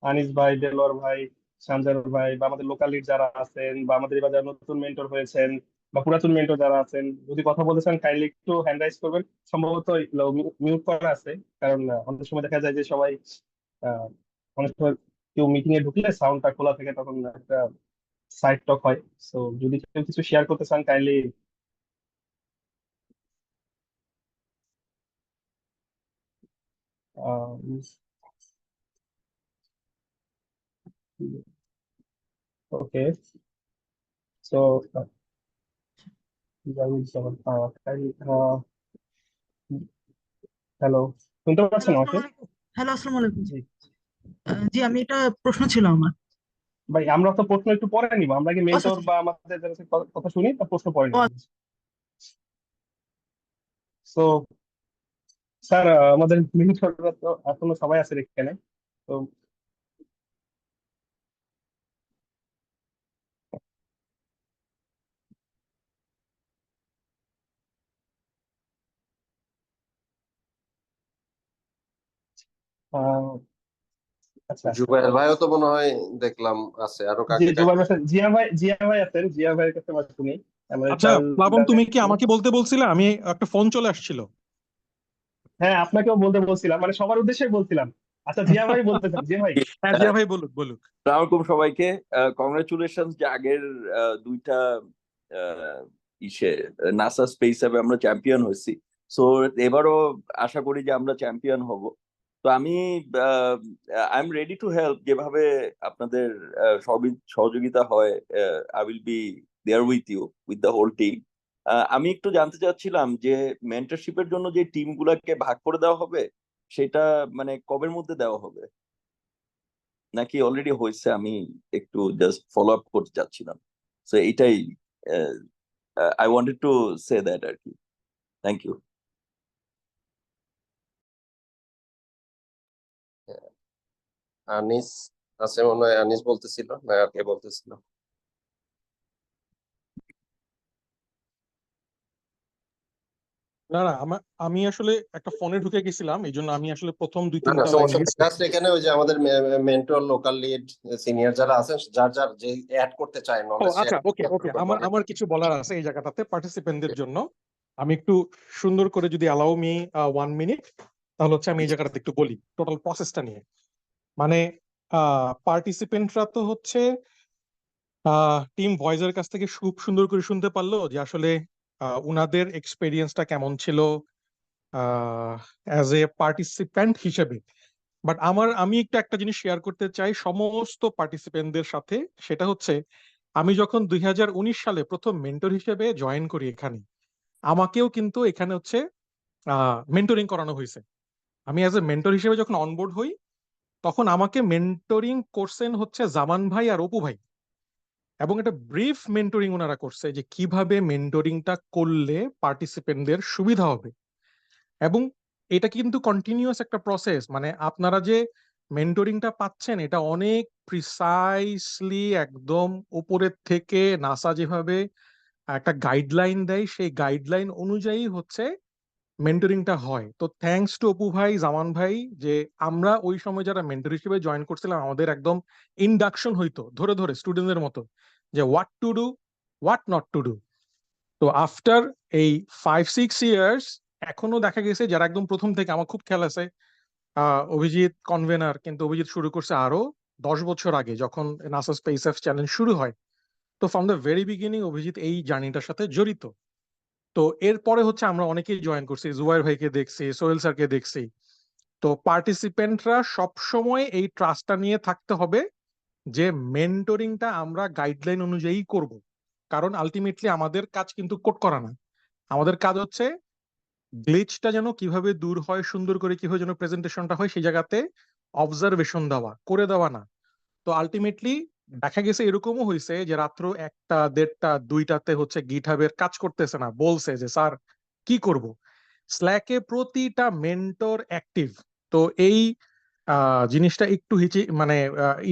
আনিস ভাই, দেলোয়ার ভাই, সঞ্জয় ভাই, বা আমাদের লোকাল লিড যারা আছেন, বা আমাদের এবার যারা নতুন মেন্টর হয়েছেন, বা পুরাতন মেন্টর যারা আছেন, যদি কথা বলতে চান কাইন্ডলি একটু হ্যান্ড রাইজ করবেন। সম্ভবত মিউট করা আছে, কারণ অনেক সময় দেখা যায় যে সবাই আহ, অনেক সময় কেউ মিটিং এ ঢুকলে সাউন্ডটা খোলা থাকে, তখন একটা সাইড টক হয়। সো যদি কেউ কিছু শেয়ার করতে চান কাইন্ডলি। ওকে, সো হ্যালো, শুনতে হ্যালো, পাচ্ছেন আসসালামু আমাকে? আলাইকুম। হ্যালো, আসসালামু আলাইকুম। জি জি, আমি একটা প্রশ্ন ছিল আমার। ভাই, আমরা তো প্রশ্ন একটু পরে নিব, আমরা কি আচ্ছা মেন্টর আচ্ছা। বা আমাদের যারা আছে কথা শুনি, তা প্রশ্ন পরে ও নিব। সো স্যার, আমাদের মেন্টররা তো এখনো সবাই আছে এখানে। তো আহ, আচ্ছা, জুবাইর ভাইও তো মনে হয় দেখলাম আছে, আরো জি কাকে জুবাই কাকে। ভাই, জিয়া ভাই আছেন। জিয়া ভাইয়ের কাছে আমরা শুনি। আমাদের আচ্ছা, ট্রাভেল প্লাবন, লিডার। তুমি কি আমাকে বলতে বলছিলে? আমি একটা ফোন চলে আসছিল। হ্যাঁ, আপনাকেও বলতে বলছিলাম, মানে সবার উদ্দেশ্যে বলছিলাম। আচ্ছা, জিয়া ভাই বলতেছেন, জিয়া ভাই। হ্যাঁ, জিয়া ভাই বলুক বলুক। আসসালামু আলাইকুম সবাইকে। কংগ্রেচুলেশন যে আগের দুইটা আহ, ইসে নাসা স্পেস অ্যাপে আমরা চ্যাম্পিয়ন হয়েছি। সো এবারও আশা করি যে আমরা চ্যাম্পিয়ন হব। তো আমি I am ready to help, যেভাবে আপনাদের সহযোগিতা হয়। I will be there with you, with the whole team. আমি একটু জানতে চাচ্ছিলাম যে মেন্টরশিপের জন্য যে টিম গুলাকে ভাগ করে দেওয়া হবে, সেটা মানে কবের মধ্যে দেওয়া হবে, নাকি অলরেডি হয়েছে? আমি একটু জাস্ট ফলো আপ করতে চাচ্ছিলাম। সো এইটাই I wanted to say that আর কি। Thank you. আনিস আছে মনে হয়, আনিস বলতেছিল না আর কে বলতেছিল? না না আমি আসলে একটা ফোনে ঢুকে গেছিলাম, এই জন্য আমি আসলে প্রথম দুই না না, তিনটা লাইন সমস্যা মিস নেই। জাস্ট এখানে ওই যে আমাদের মেন্টর, লোকাল লিড, সিনিয়র যারা আছেন, যার যার যে অ্যাড করতে চায় ও নলেজ আচ্ছা, ওকে ওকে, আমার শেয়ার। আমার কিছু বলার আছে এই জায়গাটাতে পার্টিসিপেন্টদের জন্য। আমি একটু সুন্দর করে, যদি অ্যালাউ মি 1 মিনিট, তাহলে হচ্ছে আমি এই জায়গাটাতে একটু বলি টোটাল প্রসেসটা নিয়ে। মানে পার্টিসিপেন্টরা তো হচ্ছে টিম ভয়েসের কাছ থেকে খুব সুন্দর করে শুনতে পারলো যে আসলে উনাদের এক্সপেরিয়েন্সটা কেমন ছিল অ্যাজ এ পার্টিসিপেন্ট হিসেবে। বাট আমি একটু একটা জিনিস শেয়ার করতে চাই সমস্ত পার্টিসিপেন্টদের সাথে। সেটা হচ্ছে, আমি যখন 2019 সালে প্রথম মেন্টর হিসেবে জয়েন করি এখানে, আমাকেও কিন্তু এখানে হচ্ছে মেন্টরিং করানো হয়েছে। আমি অ্যাজ এ মেন্টর হিসেবে যখন অনবোর্ড হই, তখন আমাকে মেন্টরিং করছেন হচ্ছে জামান ভাই আর অপু ভাই, এবং একটা ব্রিফ মেন্টরিং ওনারা করছে যে কিভাবে মেন্টরিংটা করলে পার্টিসিপেন্টদের সুবিধা হবে। এবং এটা কিন্তু কন্টিনিউয়াস একটা প্রসেস, মানে আপনারা যে মেন্টরিংটা পাচ্ছেন এটা অনেক প্রিসাইসলি একদম উপরের থেকে নাসা যেভাবে একটা গাইডলাইন দেয়, সেই গাইডলাইন অনুযায়ী হচ্ছে মেন্টরিংটা হয়। তো থ্যাঙ্কস টু অপু ভাই, জামান ভাই, যে আমরা ওই সময় যারা মেন্টর হিসেবে জয়েন করছিলাম, আমাদের একদম ইন্ডাকশন হইতো ধরে ধরে স্টুডেন্টদের মতো, যে what to do, what not to do. তো আফটার এই 5-6 ইয়ার্স এখনো দেখা গেছে যারা একদম প্রথম থেকে, আমার খুব খেয়াল আছে অভিজিৎ কনভেনার, কিন্তু অভিজিৎ শুরু করছে আরো 10 বছর আগে যখন নাসা স্পেস এক্স চ্যালেঞ্জ শুরু হয়। তো from the very beginning Abhijit এই জার্নিটার সাথে জড়িত। তো এরপরে হচ্ছে আমরা অনেকেই জয়েন করছি, জুবাইর ভাইকে দেখছি, সোহেল স্যারকে দেখছি। তো পার্টিসিপেন্টরা সবসময় এই ট্রাস্টটা নিয়ে থাকতে হবে যে মেন্টরিংটা আমরা গাইডলাইন অনুযায়ী করব। কারণ আলটিমেটলি আমাদের কাজ কিন্তু কোড করা না, আমাদের কাজ হচ্ছে গ্লিচটা যেন কিভাবে দূর হয়, সুন্দর করে কিভাবে যেন প্রেজেন্টেশনটা হয়, সেই জায়গাতে অবজারভেশন দেওয়া, করে দেওয়া না। তো আলটিমেটলি দেখা গেছে এরকমও হয়েছে যে রাত্র 1টা, 1:30, 2টাতে হচ্ছে গিটহাবের কাজ করতেছে না, বলছে যে স্যার কি করব। স্ল্যাকে প্রতিটা মেন্টর অ্যাক্টিভ। তো এই জিনিসটা একটু মানে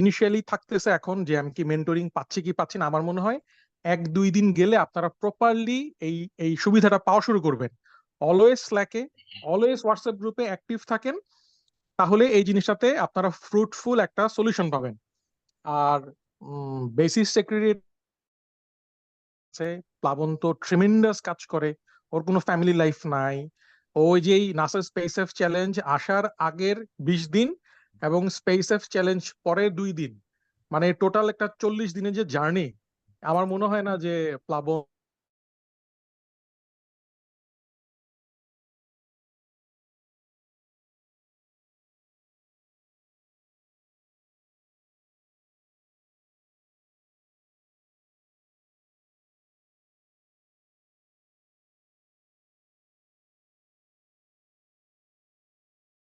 ইনিশিয়ালি থাকতেছে এখন, যে আমি কি মেন্টরিং পাচ্ছি কি পাচ্ছি না। আমার মনে হয় 1-2 দিন গেলে আপনারা প্রপারলি এই এই সুবিধাটা পাওয়া শুরু করবেন। অলওয়েজ স্ল্যাকে, অলওয়েজ হোয়াটসঅ্যাপ গ্রুপে অ্যাক্টিভ থাকেন, তাহলে এই জিনিসটাতে আপনারা ফ্রুটফুল একটা সলিউশন পাবেন। আর বেসিস সেক্রেটারি আছে, প্লাবন তো ট্রিমেন্ডাস কাজ করে, ওর কোনো ফ্যামিলি লাইফ নাই। ওই যে নাসা স্পেস এফ চ্যালেঞ্জ আসার আগের 20 দিন এবং স্পেস এফ চ্যালেঞ্জ পরে 2 দিন, মানে টোটাল একটা 40 দিনের যে জার্নি, আমার মনে হয় না যে প্লাবন